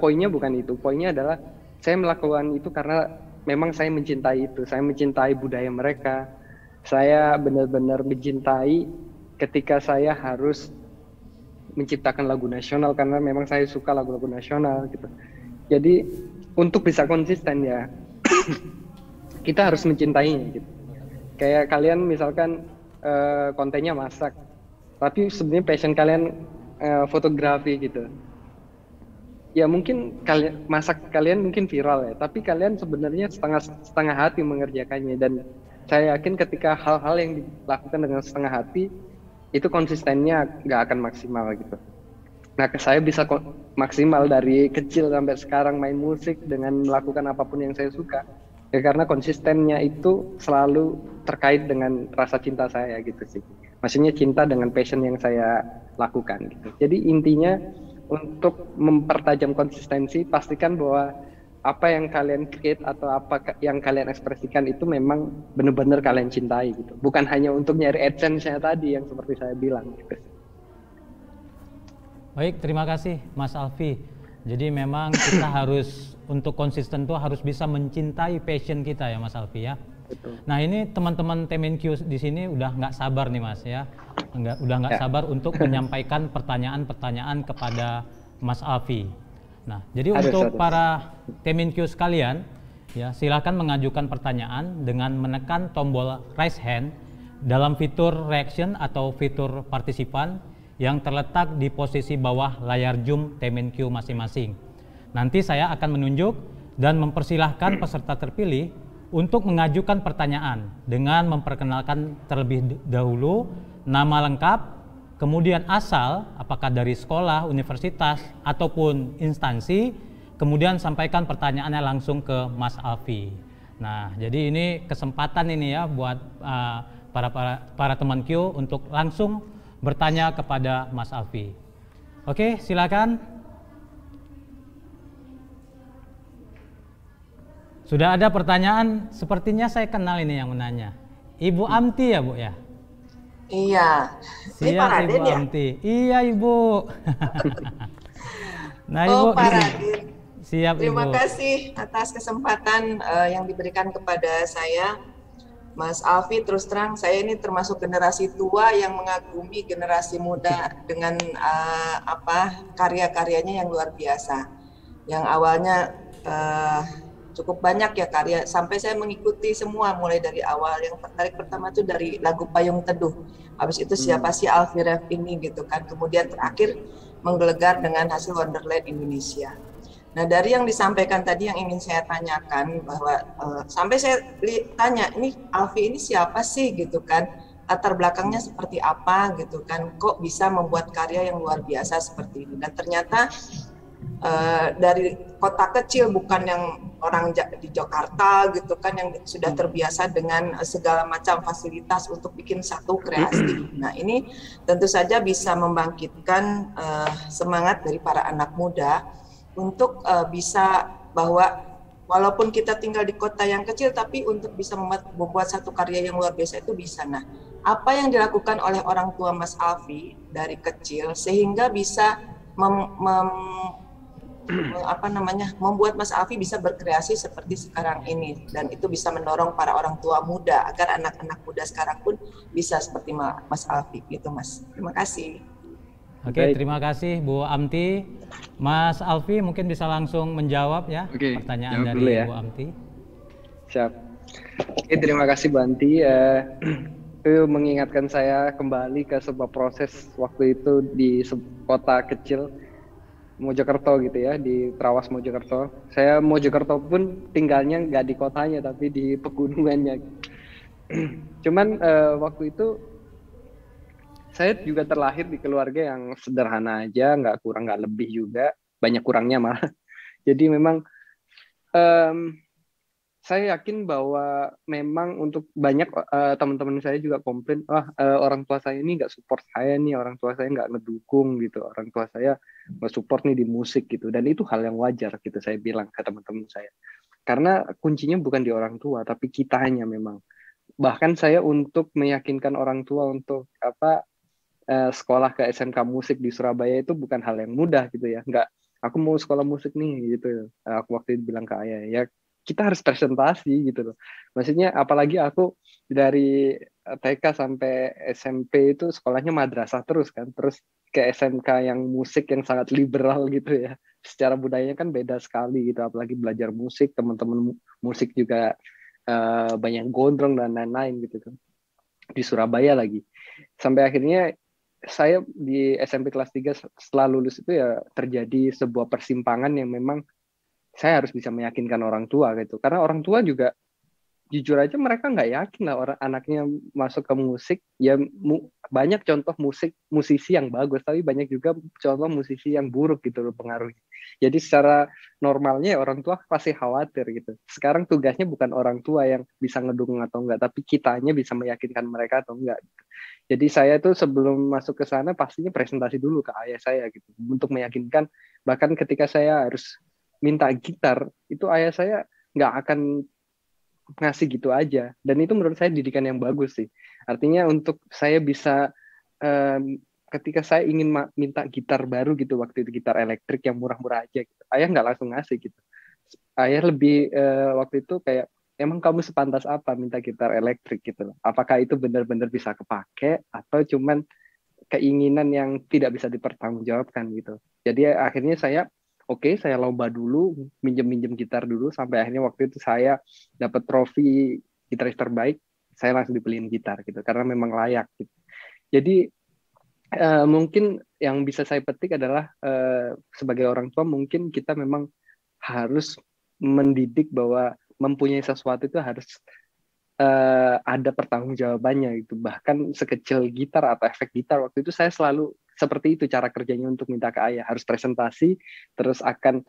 poinnya bukan itu. Poinnya adalah saya melakukan itu karena memang saya mencintai itu, saya mencintai budaya mereka, saya benar-benar mencintai ketika saya harus menciptakan lagu nasional karena memang saya suka lagu-lagu nasional gitu. Jadi untuk bisa konsisten ya kita harus mencintainya gitu. Kayak kalian misalkan kontennya masak, tapi sebenarnya passion kalian fotografi gitu. Ya mungkin kalian masak kalian mungkin viral ya, tapi kalian sebenarnya setengah setengah hati mengerjakannya dan saya yakin ketika hal-hal yang dilakukan dengan setengah hati itu konsistennya nggak akan maksimal gitu. Nah, saya bisa maksimal dari kecil sampai sekarang main musik dengan melakukan apapun yang saya suka. Ya karena konsistennya itu selalu terkait dengan rasa cinta saya gitu sih. Maksudnya cinta dengan passion yang saya lakukan gitu. Jadi intinya untuk mempertajam konsistensi, pastikan bahwa apa yang kalian create atau apa yang kalian ekspresikan itu memang benar-benar kalian cintai gitu. Bukan hanya untuk nyari AdSense-nya tadi yang seperti saya bilang gitu. Baik, terima kasih Mas Alfi. Jadi memang kita harus untuk konsisten tuh harus bisa mencintai passion kita ya Mas Alfi ya. Betul. Nah ini teman-teman TMNQ di sini udah nggak sabar nih Mas ya, udah nggak sabar untuk menyampaikan pertanyaan-pertanyaan kepada Mas Alfi. Nah jadi untuk para TMNQ sekalian ya silakan mengajukan pertanyaan dengan menekan tombol raise hand dalam fitur reaction atau fitur partisipan yang terletak di posisi bawah layar Zoom TMNQ masing-masing. Nanti saya akan menunjuk dan mempersilahkan peserta terpilih untuk mengajukan pertanyaan dengan memperkenalkan terlebih dahulu nama lengkap, kemudian asal, apakah dari sekolah, universitas, ataupun instansi, kemudian sampaikan pertanyaannya langsung ke Mas Alfi. Nah, jadi ini kesempatan ini ya buat para teman Q untuk langsung bertanya kepada Mas Alfi. Oke, silakan. Sudah ada pertanyaan, sepertinya saya kenal ini yang menanya. Ibu Amti ya, Bu ya? Iya. Siap, Ibu ya? Amti. Iya, Ibu. Nah, Ibu. Pak Radin. Siap, Terima Ibu. kasih atas kesempatan yang diberikan kepada saya. Mas Alfi, terus terang saya ini termasuk generasi tua yang mengagumi generasi muda dengan karya-karyanya yang luar biasa. Yang awalnya cukup banyak ya karya, sampai saya mengikuti semua mulai dari awal. Yang tertarik pertama itu dari lagu Payung Teduh. Habis itu siapa sih Alfi Ref ini gitu kan. Kemudian terakhir menggelegar dengan hasil Wonderland Indonesia. Nah, dari yang disampaikan tadi yang ingin saya tanyakan bahwa sampai saya tanya, ini Alfi ini siapa sih gitu kan, latar belakangnya seperti apa gitu kan, kok bisa membuat karya yang luar biasa seperti ini. Dan ternyata dari kota kecil, bukan yang orang di Jakarta gitu kan, yang sudah terbiasa dengan segala macam fasilitas untuk bikin satu kreasi. Nah, ini tentu saja bisa membangkitkan semangat dari para anak muda untuk bisa bahwa walaupun kita tinggal di kota yang kecil, tapi untuk bisa membuat satu karya yang luar biasa itu bisa. Nah, apa yang dilakukan oleh orang tua Mas Alfi dari kecil sehingga bisa membuat Mas Alfi bisa berkreasi seperti sekarang ini, dan itu bisa mendorong para orang tua muda agar anak-anak muda sekarang pun bisa seperti Mas Alfi gitu, Mas. Terima kasih. Oke, terima kasih Bu Amti. Mas Alfi mungkin bisa langsung menjawab ya pertanyaan dari Bu Amti. Siap. Oke, terima kasih Bu Amti. Itu mengingatkan saya kembali ke sebuah proses waktu itu di kota kecil Mojokerto gitu ya, di Trawas Mojokerto. Saya Mojokerto pun tinggalnya nggak di kotanya tapi di pegunungannya. Cuman waktu itu saya juga terlahir di keluarga yang sederhana aja, nggak kurang nggak lebih juga, banyak kurangnya malah. Jadi memang saya yakin bahwa memang untuk banyak teman-teman saya juga komplain, orang tua saya ini nggak support saya nih, orang tua saya nggak ngedukung gitu, orang tua saya nggak support nih di musik gitu, dan itu hal yang wajar gitu saya bilang ke teman-teman saya. Karena kuncinya bukan di orang tua, tapi kitanya memang. Bahkan saya untuk meyakinkan orang tua untuk sekolah ke SMK musik di Surabaya itu bukan hal yang mudah gitu ya. Aku mau sekolah musik nih gitu. Aku waktu itu bilang ke ayah, ya kita harus presentasi gitu loh. Maksudnya apalagi aku dari TK sampai SMP itu sekolahnya madrasah terus kan, terus ke SMK yang musik yang sangat liberal gitu ya. Secara budayanya kan beda sekali gitu, apalagi belajar musik, teman-teman musik juga banyak gondrong dan lain-lain gitu kan. Di Surabaya lagi. Sampai akhirnya saya di SMP kelas 3 setelah lulus itu ya terjadi sebuah persimpangan yang memang saya harus bisa meyakinkan orang tua gitu. Karena orang tua juga jujur aja mereka nggak yakin lah orang anaknya masuk ke musik. Ya banyak contoh musisi yang bagus, tapi banyak juga contoh musisi yang buruk gitu loh pengaruhnya. Jadi secara normalnya orang tua pasti khawatir gitu. Sekarang tugasnya bukan orang tua yang bisa ngedukung atau enggak, tapi kitanya bisa meyakinkan mereka atau enggak. Jadi saya tuh sebelum masuk ke sana pastinya presentasi dulu ke ayah saya gitu untuk meyakinkan. Bahkan ketika saya harus minta gitar, itu ayah saya nggak akan ngasih gitu aja. Dan itu menurut saya didikan yang bagus sih. Artinya untuk saya bisa ketika saya ingin minta gitar baru gitu, waktu itu gitar elektrik yang murah-murah aja gitu, ayah nggak langsung ngasih gitu. Ayah lebih waktu itu kayak, emang kamu sepantas apa minta gitar elektrik gitu loh. Apakah itu benar-benar bisa kepake atau cuman keinginan yang tidak bisa dipertanggungjawabkan gitu. Jadi akhirnya saya saya lomba dulu, minjem gitar dulu, sampai akhirnya waktu itu saya dapat trofi gitaris terbaik, saya langsung dibeliin gitar gitu, karena memang layak gitu. Jadi mungkin yang bisa saya petik adalah sebagai orang tua mungkin kita memang harus mendidik bahwa mempunyai sesuatu itu harus ada pertanggungjawabannya gitu. Bahkan sekecil gitar atau efek gitar, waktu itu saya selalu seperti itu cara kerjanya untuk minta ke ayah, harus presentasi, terus akan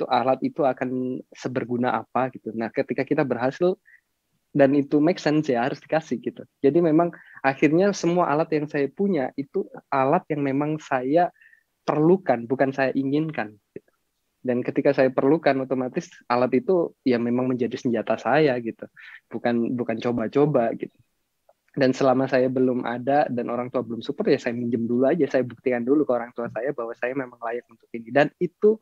alat itu akan seberguna apa gitu. Nah ketika kita berhasil dan itu make sense ya harus dikasih gitu. Jadi memang akhirnya semua alat yang saya punya itu alat yang memang saya perlukan, bukan saya inginkan gitu. Dan ketika saya perlukan, otomatis alat itu ya memang menjadi senjata saya gitu, bukan coba-coba gitu. Dan selama saya belum ada dan orang tua belum support, ya saya minjem dulu aja, saya buktikan dulu ke orang tua saya bahwa saya memang layak untuk ini. Dan itu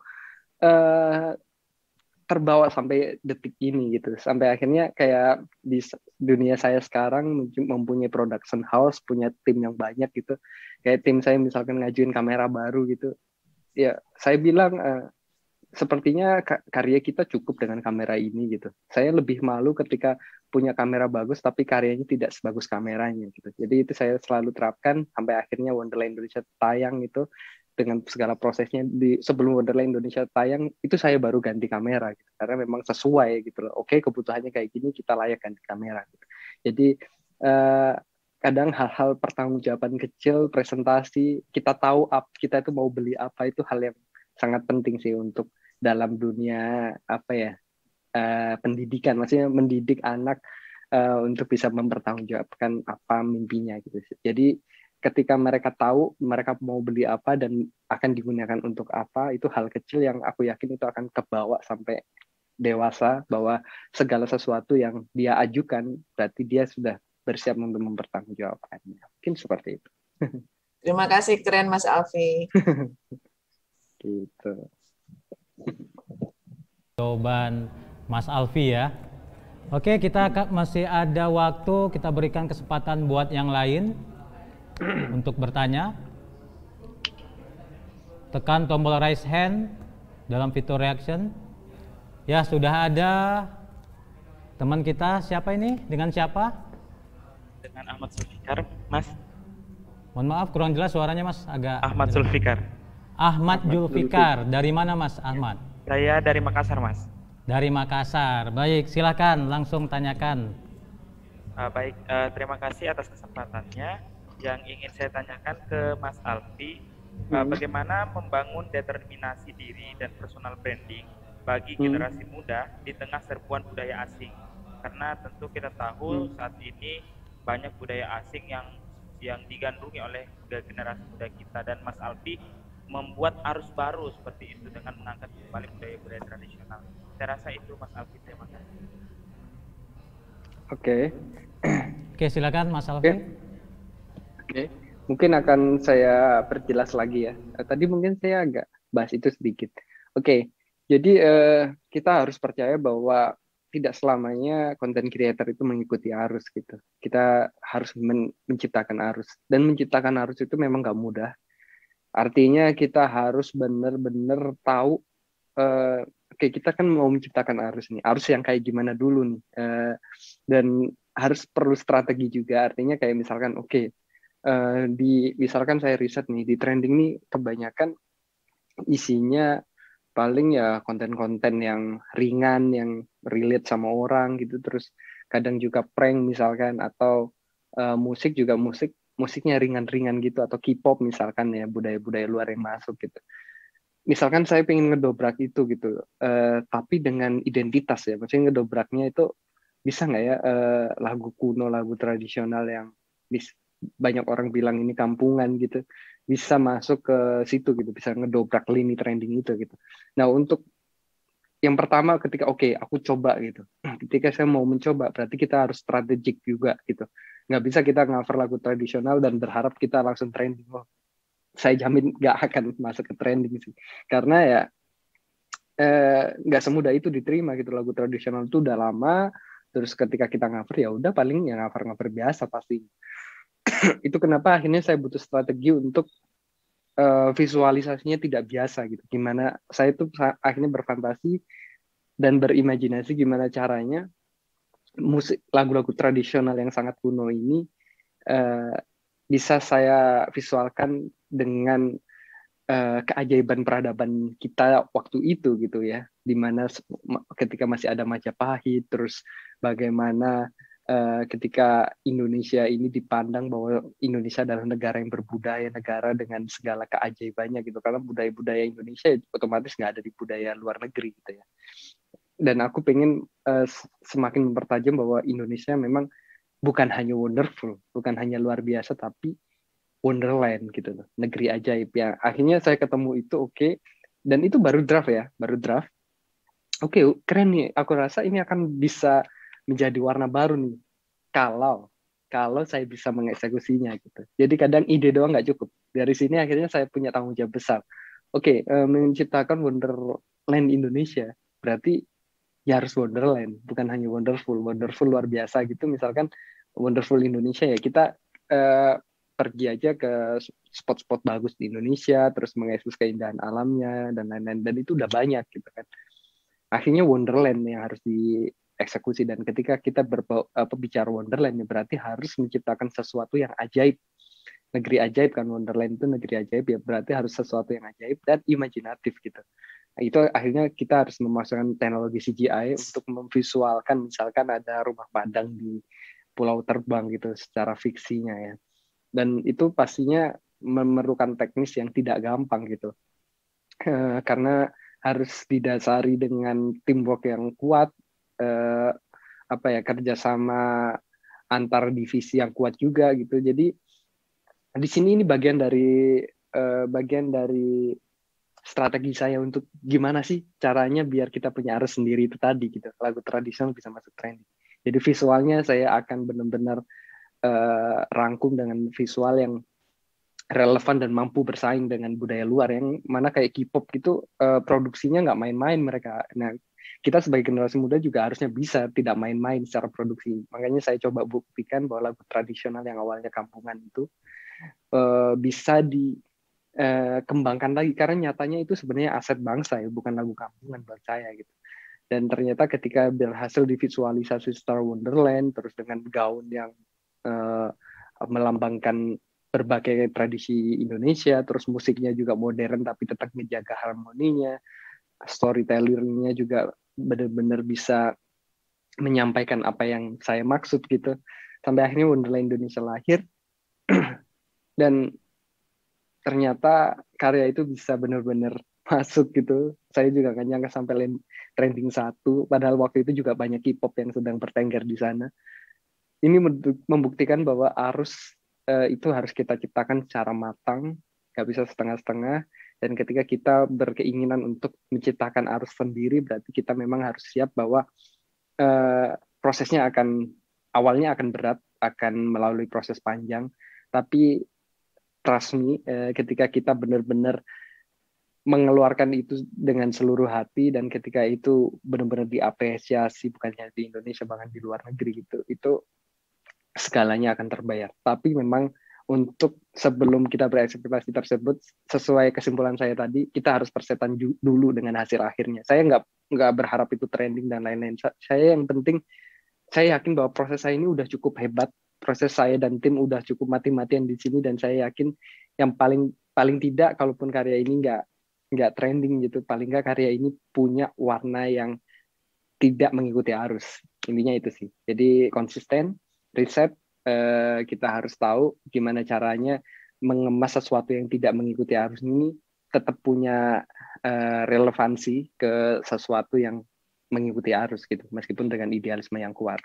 terbawa sampai detik ini gitu, sampai akhirnya kayak di dunia saya sekarang mempunyai production house, punya tim yang banyak gitu. Kayak tim saya misalkan ngajuin kamera baru gitu, ya saya bilang sepertinya karya kita cukup dengan kamera ini gitu. Saya lebih malu ketika punya kamera bagus tapi karyanya tidak sebagus kameranya gitu. Jadi itu saya selalu terapkan sampai akhirnya Wonderland Indonesia tayang itu dengan segala prosesnya. Sebelum Wonderland Indonesia tayang itu saya baru ganti kamera gitu. Karena memang sesuai gitu loh. Oke, kebutuhannya kayak gini, kita layak ganti kamera gitu. Jadi kadang hal-hal pertanggungjawaban kecil, presentasi, kita tahu kita itu mau beli apa, itu hal yang sangat penting sih untuk dalam dunia pendidikan, maksudnya mendidik anak untuk bisa mempertanggungjawabkan apa mimpinya gitu. Jadi ketika mereka tahu mereka mau beli apa dan akan digunakan untuk apa, itu hal kecil yang aku yakin itu akan kebawa sampai dewasa, bahwa segala sesuatu yang dia ajukan berarti dia sudah bersiap untuk mempertanggungjawabkannya. Mungkin seperti itu. Terima kasih, keren Mas Alfi. Gitu. Jawaban Mas Alfi ya. Oke, kita masih ada waktu, kita berikan kesempatan buat yang lain untuk bertanya. Tekan tombol raise hand dalam fitur reaction. Ya, sudah ada teman kita. Siapa ini? Dengan siapa? Dengan Ahmad Zulfikar, Mas. Mohon maaf kurang jelas suaranya, Mas. Agak Ahmad Zulfikar. Ahmad Zulfikar. Dari mana, Mas Ahmad? Saya dari Makassar, Mas. Dari Makassar. Baik, silakan langsung tanyakan. Terima kasih atas kesempatannya. Yang ingin saya tanyakan ke Mas Alfi, bagaimana membangun determinasi diri dan personal branding bagi generasi muda di tengah serbuan budaya asing? Karena tentu kita tahu saat ini banyak budaya asing yang digandrungi oleh generasi muda kita, dan Mas Alfi membuat arus baru seperti itu dengan mengangkat kembali budaya-budaya tradisional. Saya rasa itu, Mas Alfi. Terima kasih. Oke, silakan Mas Alfi. Oke. Mungkin akan saya perjelas lagi ya. Tadi mungkin saya agak bahas itu sedikit. Oke, Jadi kita harus percaya bahwa tidak selamanya konten creator itu mengikuti arus gitu. Kita harus menciptakan arus, dan menciptakan arus itu memang nggak mudah. Artinya kita harus benar-benar tahu, oke, kita kan mau menciptakan arus nih, arus yang kayak gimana dulu nih, dan harus perlu strategi juga. Artinya kayak misalkan, oke, misalkan saya riset nih, di trending nih kebanyakan isinya paling ya konten-konten yang ringan, yang relate sama orang gitu, terus kadang juga prank misalkan, atau musik juga musiknya ringan-ringan gitu, atau K-pop misalkan ya, budaya-budaya luar yang masuk gitu. Misalkan saya pengen ngedobrak itu gitu, tapi dengan identitas ya, maksudnya ngedobraknya itu bisa nggak ya, lagu kuno, lagu tradisional yang banyak orang bilang ini kampungan gitu, bisa masuk ke situ gitu, bisa ngedobrak lini trending itu gitu. Nah, untuk yang pertama ketika aku coba gitu, ketika saya mau mencoba berarti kita harus strategik juga gitu. Nggak bisa kita cover lagu tradisional dan berharap kita langsung trending. Saya jamin nggak akan masuk ke trending sih, karena ya nggak semudah itu diterima gitu. Lagu tradisional itu udah lama, terus ketika kita cover ya udah paling yang cover biasa pasti. Itu kenapa akhirnya saya butuh strategi untuk visualisasinya tidak biasa gitu. Gimana saya tuh akhirnya berfantasi dan berimajinasi gimana caranya musik lagu-lagu tradisional yang sangat kuno ini bisa saya visualkan dengan keajaiban peradaban kita waktu itu gitu ya, dimana ketika masih ada Majapahit, terus bagaimana ketika Indonesia ini dipandang bahwa Indonesia adalah negara yang berbudaya, negara dengan segala keajaibannya gitu, karena budaya-budaya Indonesia otomatis nggak ada di budaya luar negeri gitu ya. Dan aku pengen semakin mempertajam bahwa Indonesia memang bukan hanya wonderful, bukan hanya luar biasa, tapi Wonderland gitu loh, negeri ajaib ya. Akhirnya saya ketemu itu, dan itu baru draft ya, baru draft. Keren nih, aku rasa ini akan bisa menjadi warna baru nih kalau saya bisa mengeksekusinya gitu. Jadi kadang ide doang nggak cukup. Dari sini akhirnya saya punya tanggung jawab besar. Menciptakan Wonderland Indonesia berarti ya harus Wonderland, bukan hanya wonderful luar biasa gitu. Misalkan Wonderful Indonesia ya, kita pergi aja ke spot-spot bagus di Indonesia, terus mengekspos keindahan alamnya dan lain-lain, dan itu udah banyak gitu kan. Akhirnya Wonderland yang harus dieksekusi, dan ketika kita bicara Wonderland ya berarti harus menciptakan sesuatu yang ajaib. Negeri ajaib kan, Wonderland itu negeri ajaib ya, berarti harus sesuatu yang ajaib dan imajinatif gitu. Nah, itu akhirnya kita harus memasukkan teknologi CGI untuk memvisualkan, misalkan ada rumah Padang di Pulau Terbang gitu secara fiksinya ya. Dan itu pastinya memerlukan teknis yang tidak gampang gitu, karena harus didasari dengan teamwork yang kuat, kerjasama antar divisi yang kuat juga gitu. Jadi di sini ini bagian dari strategi saya untuk gimana sih caranya biar kita punya arus sendiri itu tadi gitu, lagu tradisional bisa masuk trending. Jadi visualnya saya akan benar-benar rangkum dengan visual yang relevan dan mampu bersaing dengan budaya luar, yang mana kayak K-pop gitu produksinya nggak main-main mereka. Nah, kita sebagai generasi muda juga harusnya bisa tidak main-main secara produksi. Makanya saya coba buktikan bahwa lagu tradisional yang awalnya kampungan itu bisa dikembangkan lagi, karena nyatanya itu sebenarnya aset bangsa ya, bukan lagu kampungan buat saya gitu. Dan ternyata ketika berhasil divisualisasi Star Wonderland, terus dengan gaun yang melambangkan berbagai tradisi Indonesia, terus musiknya juga modern tapi tetap menjaga harmoninya, storytelling-nya juga benar-benar bisa menyampaikan apa yang saya maksud gitu. Sampai akhirnya Wonderland Indonesia lahir, dan ternyata karya itu bisa benar-benar masuk gitu. Saya juga nggak nyangka sampai trending 1, padahal waktu itu juga banyak K-pop yang sedang bertengger di sana. Ini membuktikan bahwa arus itu harus kita ciptakan secara matang, nggak bisa setengah-setengah. Dan ketika kita berkeinginan untuk menciptakan arus sendiri, berarti kita memang harus siap bahwa prosesnya awalnya akan berat, akan melalui proses panjang. Tapi trust me, ketika kita benar-benar mengeluarkan itu dengan seluruh hati, dan ketika itu benar-benar diapresiasi bukannya di Indonesia bahkan di luar negeri gitu, itu segalanya akan terbayar. Tapi memang untuk sebelum kita berekspektasi tersebut, sesuai kesimpulan saya tadi, kita harus persetan dulu dengan hasil akhirnya. Saya nggak berharap itu trending dan lain-lain. Saya yang penting, saya yakin bahwa proses saya ini udah cukup hebat, proses saya dan tim udah cukup mati-matian di sini, dan saya yakin yang paling tidak, kalaupun karya ini nggak trending gitu, paling nggak karya ini punya warna yang tidak mengikuti arus. Intinya itu sih. Jadi konsisten, riset, kita harus tahu gimana caranya mengemas sesuatu yang tidak mengikuti arus ini tetap punya relevansi ke sesuatu yang mengikuti arus gitu, meskipun dengan idealisme yang kuat.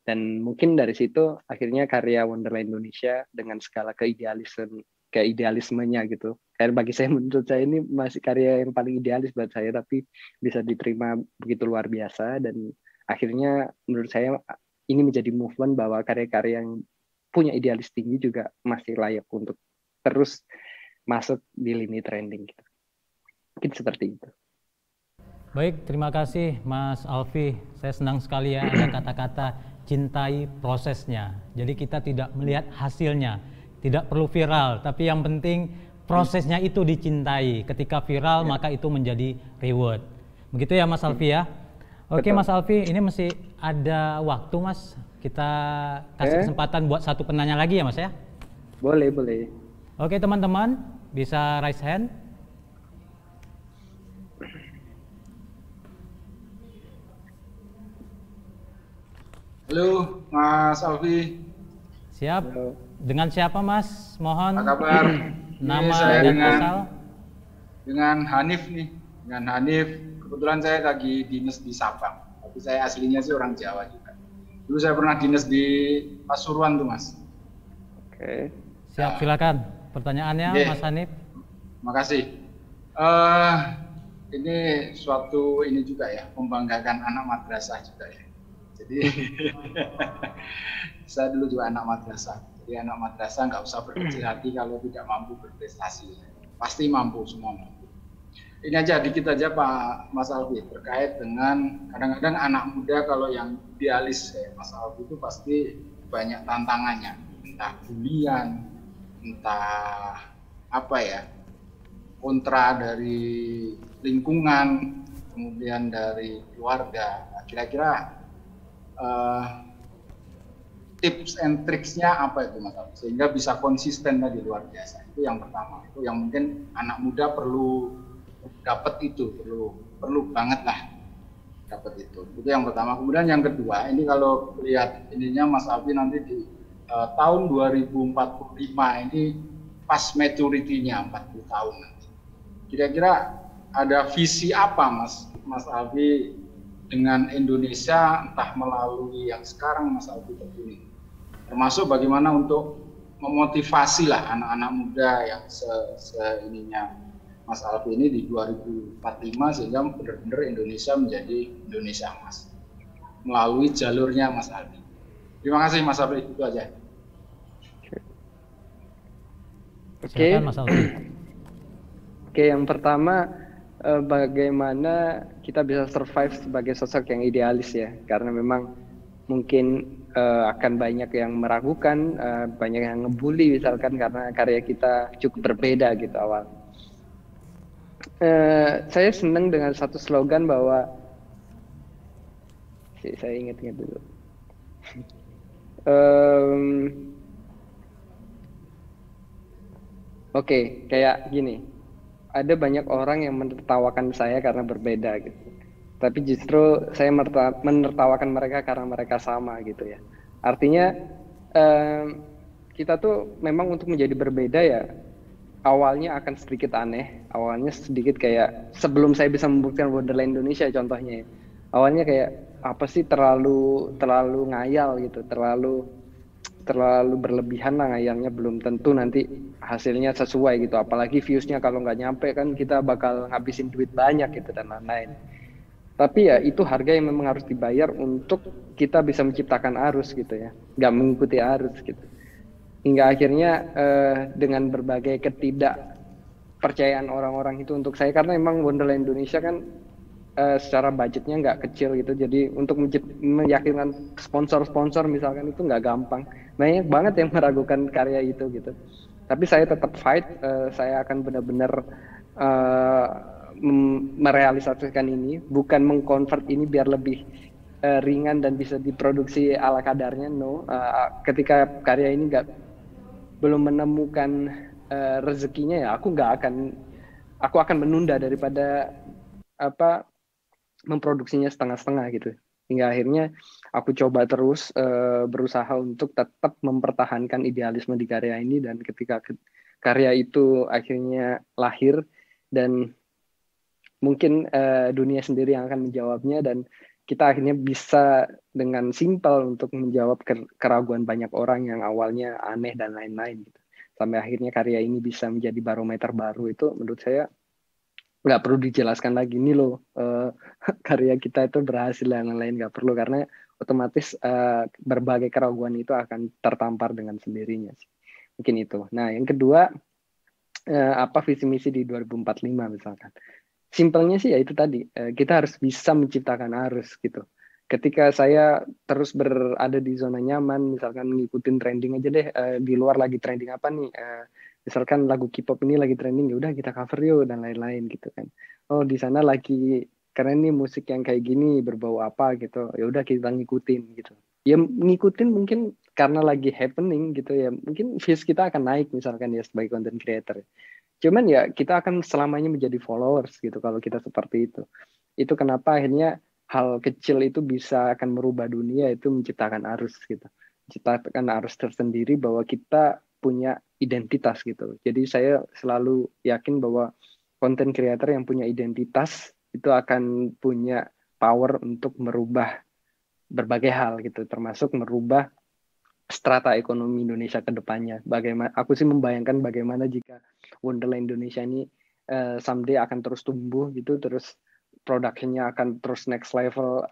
Dan mungkin dari situ akhirnya karya Wonderland Indonesia dengan segala keidealismenya gitu. Karena bagi saya, menurut saya ini masih karya yang paling idealis buat saya, tapi bisa diterima begitu luar biasa, dan akhirnya menurut saya ini menjadi movement bahwa karya-karya yang punya idealis tinggi juga masih layak untuk terus masuk di lini trending gitu. Mungkin seperti itu. Baik, terima kasih Mas Alfi. Saya senang sekali ya ada kata-kata cintai prosesnya. Jadi kita tidak melihat hasilnya, tidak perlu viral, tapi yang penting prosesnya itu dicintai. Ketika viral maka itu menjadi reward. Begitu ya Mas Alfi ya. Oke Mas Alfi, ini masih ada waktu Mas. Kita kasih kesempatan buat satu penanya lagi ya Mas ya. Boleh, boleh. Oke teman-teman, bisa raise hand. Halo Mas Alfi. Siap. Halo. Dengan siapa Mas? Mohon. Apa kabar? Nama dan asal. Dengan Hanif nih. Dengan Hanif. Kebetulan saya lagi dinas di Sabang. Tapi saya aslinya sih orang Jawa juga. Dulu saya pernah dinas di Pasuruan tuh Mas. Oke. Siap, silakan. Pertanyaannya Mas Hanif. Makasih. Ini suatu ini juga ya, membanggakan anak madrasah juga ya. Jadi saya dulu juga anak madrasah. Jadi anak madrasah nggak usah berkecil hati kalau tidak mampu berprestasi. Pasti mampu, semua mampu. Ini aja dikit aja Pak Mas Alfi terkait dengan kadang-kadang anak muda kalau yang idealis ya, Mas Alfi itu pasti banyak tantangannya, entah bulian, entah apa ya, kontra dari lingkungan, kemudian dari keluarga. Nah, kira-kira tips and tricksnya apa itu Mas Alfi sehingga bisa konsisten tadi luar biasa. Itu yang pertama. Itu yang mungkin anak muda perlu dapat, itu perlu banget lah dapat itu. Itu yang pertama. Kemudian yang kedua, ini kalau lihat ininya Mas Alfi nanti di tahun 2045 ini pas maturity-nya 40 tahun nanti. Kira-kira ada visi apa Mas Alfi dengan Indonesia, entah melalui yang sekarang Mas Alfi terpilih, termasuk bagaimana untuk memotivasi lah anak-anak muda yang ininya Mas Alfi ini di 2045 sehingga benar-benar Indonesia menjadi Indonesia Emas melalui jalurnya Mas Alfi. Terima kasih Mas Alfi, itu aja. Oke. Mas Alfi. Oke, yang pertama bagaimana kita bisa survive sebagai sosok yang idealis ya, karena memang mungkin akan banyak yang meragukan, banyak yang ngebully misalkan karena karya kita cukup berbeda gitu awal. Saya senang dengan satu slogan bahwa saya ingat-ingat dulu. Oke, kayak gini. Ada banyak orang yang menertawakan saya karena berbeda gitu. Tapi justru saya menertawakan mereka karena mereka sama gitu ya. Artinya kita tuh memang untuk menjadi berbeda ya, awalnya akan sedikit aneh, awalnya sedikit kayak sebelum saya bisa membuktikan Wonderland Indonesia contohnya ya. Awalnya kayak apa sih, terlalu ngayal gitu, terlalu berlebihan lah ngayalnya, belum tentu nanti hasilnya sesuai gitu, apalagi viewsnya kalau nggak nyampe kan kita bakal ngabisin duit banyak gitu dan lain-lain. Tapi ya itu harga yang memang harus dibayar untuk kita bisa menciptakan arus gitu ya, nggak mengikuti arus gitu. Hingga akhirnya dengan berbagai kepercayaan orang-orang itu untuk saya, karena memang Wonderland Indonesia kan secara budgetnya nggak kecil gitu, jadi untuk meyakinkan sponsor-sponsor misalkan itu nggak gampang, banyak banget yang meragukan karya itu gitu. Tapi saya tetap fight, saya akan benar-benar merealisasikan ini, bukan mengkonvert ini biar lebih ringan dan bisa diproduksi ala kadarnya. No, ketika karya ini belum menemukan rezekinya, ya aku akan menunda daripada memproduksinya setengah-setengah gitu. Hingga akhirnya aku coba terus berusaha untuk tetap mempertahankan idealisme di karya ini, dan ketika karya itu akhirnya lahir, dan mungkin dunia sendiri yang akan menjawabnya, dan kita akhirnya bisa dengan simpel untuk menjawab keraguan banyak orang yang awalnya aneh dan lain-lain gitu. Sampai akhirnya karya ini bisa menjadi barometer baru, itu menurut saya nggak perlu dijelaskan lagi nih loh, karya kita itu berhasil dan lain-lain, nggak perlu, karena otomatis berbagai keraguan itu akan tertampar dengan sendirinya sih. Mungkin itu. Nah, yang kedua, apa visi misi di 2045 misalkan. Simpelnya sih ya itu tadi, kita harus bisa menciptakan arus gitu. Ketika saya terus berada di zona nyaman, misalkan ngikutin trending aja deh, di luar lagi trending apa nih, misalkan lagu K-pop ini lagi trending, ya udah kita cover yuk dan lain-lain gitu kan. Oh, di sana lagi keren nih musik yang kayak gini, berbau apa gitu, ya udah kita ngikutin gitu. Ya ngikutin mungkin karena lagi happening gitu ya, mungkin views kita akan naik misalkan ya sebagai content creator. Cuman ya kita akan selamanya menjadi followers gitu kalau kita seperti itu. Itu kenapa akhirnya hal kecil itu bisa akan merubah dunia, itu menciptakan arus gitu. Menciptakan arus tersendiri bahwa kita punya identitas gitu. Jadi saya selalu yakin bahwa content creator yang punya identitas itu akan punya power untuk merubah berbagai hal gitu, termasuk merubah strata ekonomi Indonesia ke depannya. Bagaimana aku sih membayangkan bagaimana jika Wonderland Indonesia ini someday akan terus tumbuh gitu, terus production-nya akan terus next level,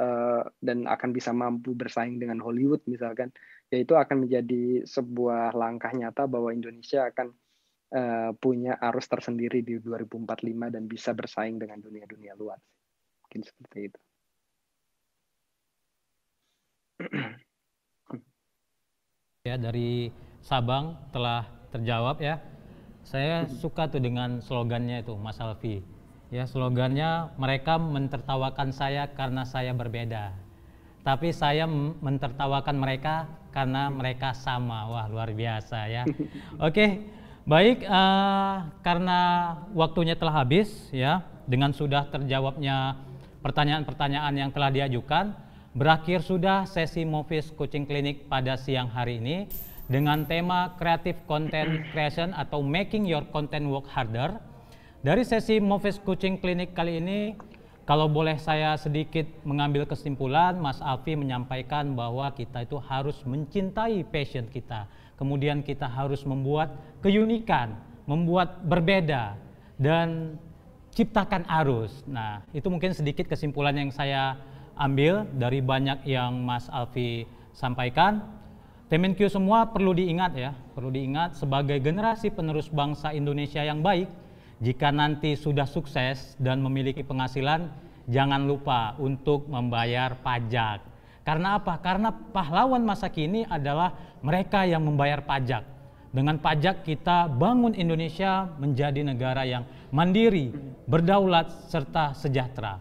dan akan bisa mampu bersaing dengan Hollywood misalkan. Ya itu akan menjadi sebuah langkah nyata bahwa Indonesia akan punya arus tersendiri di 2045 dan bisa bersaing dengan dunia-dunia luar. Mungkin seperti itu. Ya, dari Sabang telah terjawab ya. Saya suka tuh dengan slogannya itu, Mas Alfi. Ya, slogannya, mereka mentertawakan saya karena saya berbeda, tapi saya mentertawakan mereka karena mereka sama. Wah, luar biasa ya. Oke, baik, karena waktunya telah habis ya, dengan sudah terjawabnya pertanyaan-pertanyaan yang telah diajukan, berakhir sudah sesi Movies Coaching Clinic pada siang hari ini dengan tema Creative Content Creation atau Making Your Content Work Harder. Dari sesi Movies Coaching Clinic kali ini, kalau boleh saya sedikit mengambil kesimpulan, Mas Alfi menyampaikan bahwa kita itu harus mencintai passion kita. Kemudian kita harus membuat keunikan, membuat berbeda, dan ciptakan arus. Nah, itu mungkin sedikit kesimpulan yang saya ambil dari banyak yang Mas Alfi sampaikan. Temenku semua perlu diingat ya, perlu diingat sebagai generasi penerus bangsa Indonesia yang baik. Jika nanti sudah sukses dan memiliki penghasilan, jangan lupa untuk membayar pajak. Karena apa? Karena pahlawan masa kini adalah mereka yang membayar pajak. Dengan pajak kita bangun Indonesia menjadi negara yang mandiri, berdaulat, serta sejahtera.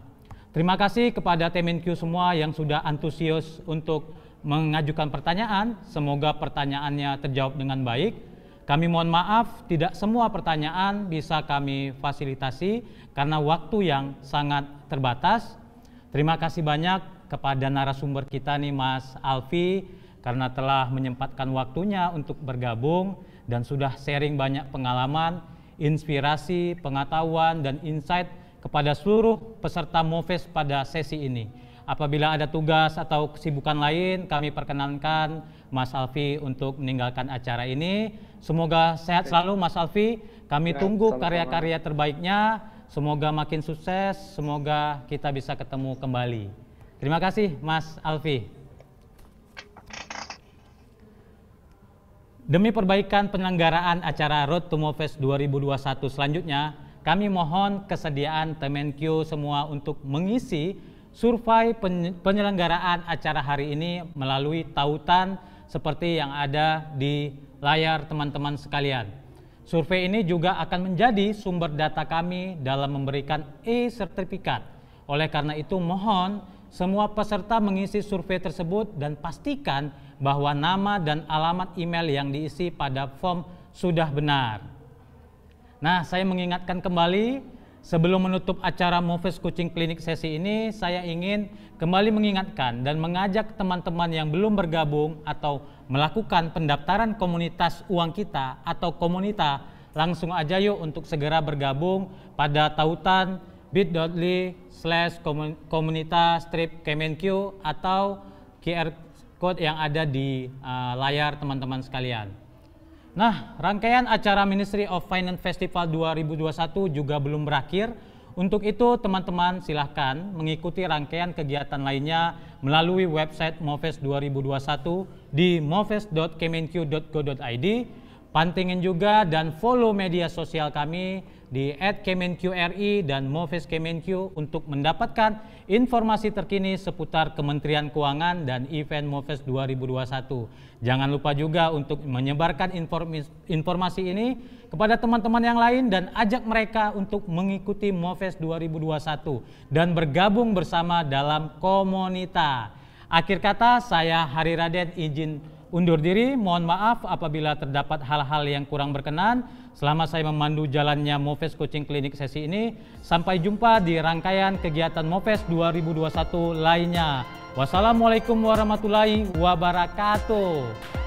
Terima kasih kepada Temenku semua yang sudah antusias untuk mengajukan pertanyaan. Semoga pertanyaannya terjawab dengan baik. Kami mohon maaf, tidak semua pertanyaan bisa kami fasilitasi karena waktu yang sangat terbatas. Terima kasih banyak kepada narasumber kita nih, Mas Alfi, karena telah menyempatkan waktunya untuk bergabung dan sudah sharing banyak pengalaman, inspirasi, pengetahuan, dan insight kepada seluruh peserta Movies pada sesi ini. Apabila ada tugas atau kesibukan lain, kami perkenankan Mas Alfi untuk meninggalkan acara ini. Semoga sehat selalu Mas Alfi. Kami tunggu karya-karya terbaiknya. Semoga makin sukses. Semoga kita bisa ketemu kembali. Terima kasih Mas Alfi. Demi perbaikan penyelenggaraan acara Road to Mofest 2021 selanjutnya, kami mohon kesediaan Kemenkyu semua untuk mengisi survei penyelenggaraan acara hari ini melalui tautan seperti yang ada di layar teman-teman sekalian. Survei ini juga akan menjadi sumber data kami dalam memberikan e-sertifikat. Oleh karena itu mohon semua peserta mengisi survei tersebut dan pastikan bahwa nama dan alamat email yang diisi pada form sudah benar. Nah, saya mengingatkan kembali, sebelum menutup acara Mofest Coaching Clinic sesi ini, saya ingin kembali mengingatkan dan mengajak teman-teman yang belum bergabung atau melakukan pendaftaran komunitas uang kita atau komunita, langsung aja yuk untuk segera bergabung pada tautan bit.ly/komunita-kemenkyu atau QR code yang ada di layar teman-teman sekalian. Nah, rangkaian acara Ministry of Finance Festival 2021 juga belum berakhir. Untuk itu, teman-teman silahkan mengikuti rangkaian kegiatan lainnya melalui website Mofest 2021 di mofest.kemenkyu.go.id. Pantengin juga dan follow media sosial kami di @kemenkyuri dan Mofest Kemenkyu untuk mendapatkan informasi terkini seputar Kementerian Keuangan dan event Mofest 2021. Jangan lupa juga untuk menyebarkan informasi ini kepada teman-teman yang lain dan ajak mereka untuk mengikuti Mofest 2021 dan bergabung bersama dalam komunitas. Akhir kata, saya Hari Raden izin undur diri. Mohon maaf apabila terdapat hal-hal yang kurang berkenan selama saya memandu jalannya Mofest Coaching Clinic sesi ini. Sampai jumpa di rangkaian kegiatan Mofest 2021 lainnya. Wassalamualaikum warahmatullahi wabarakatuh.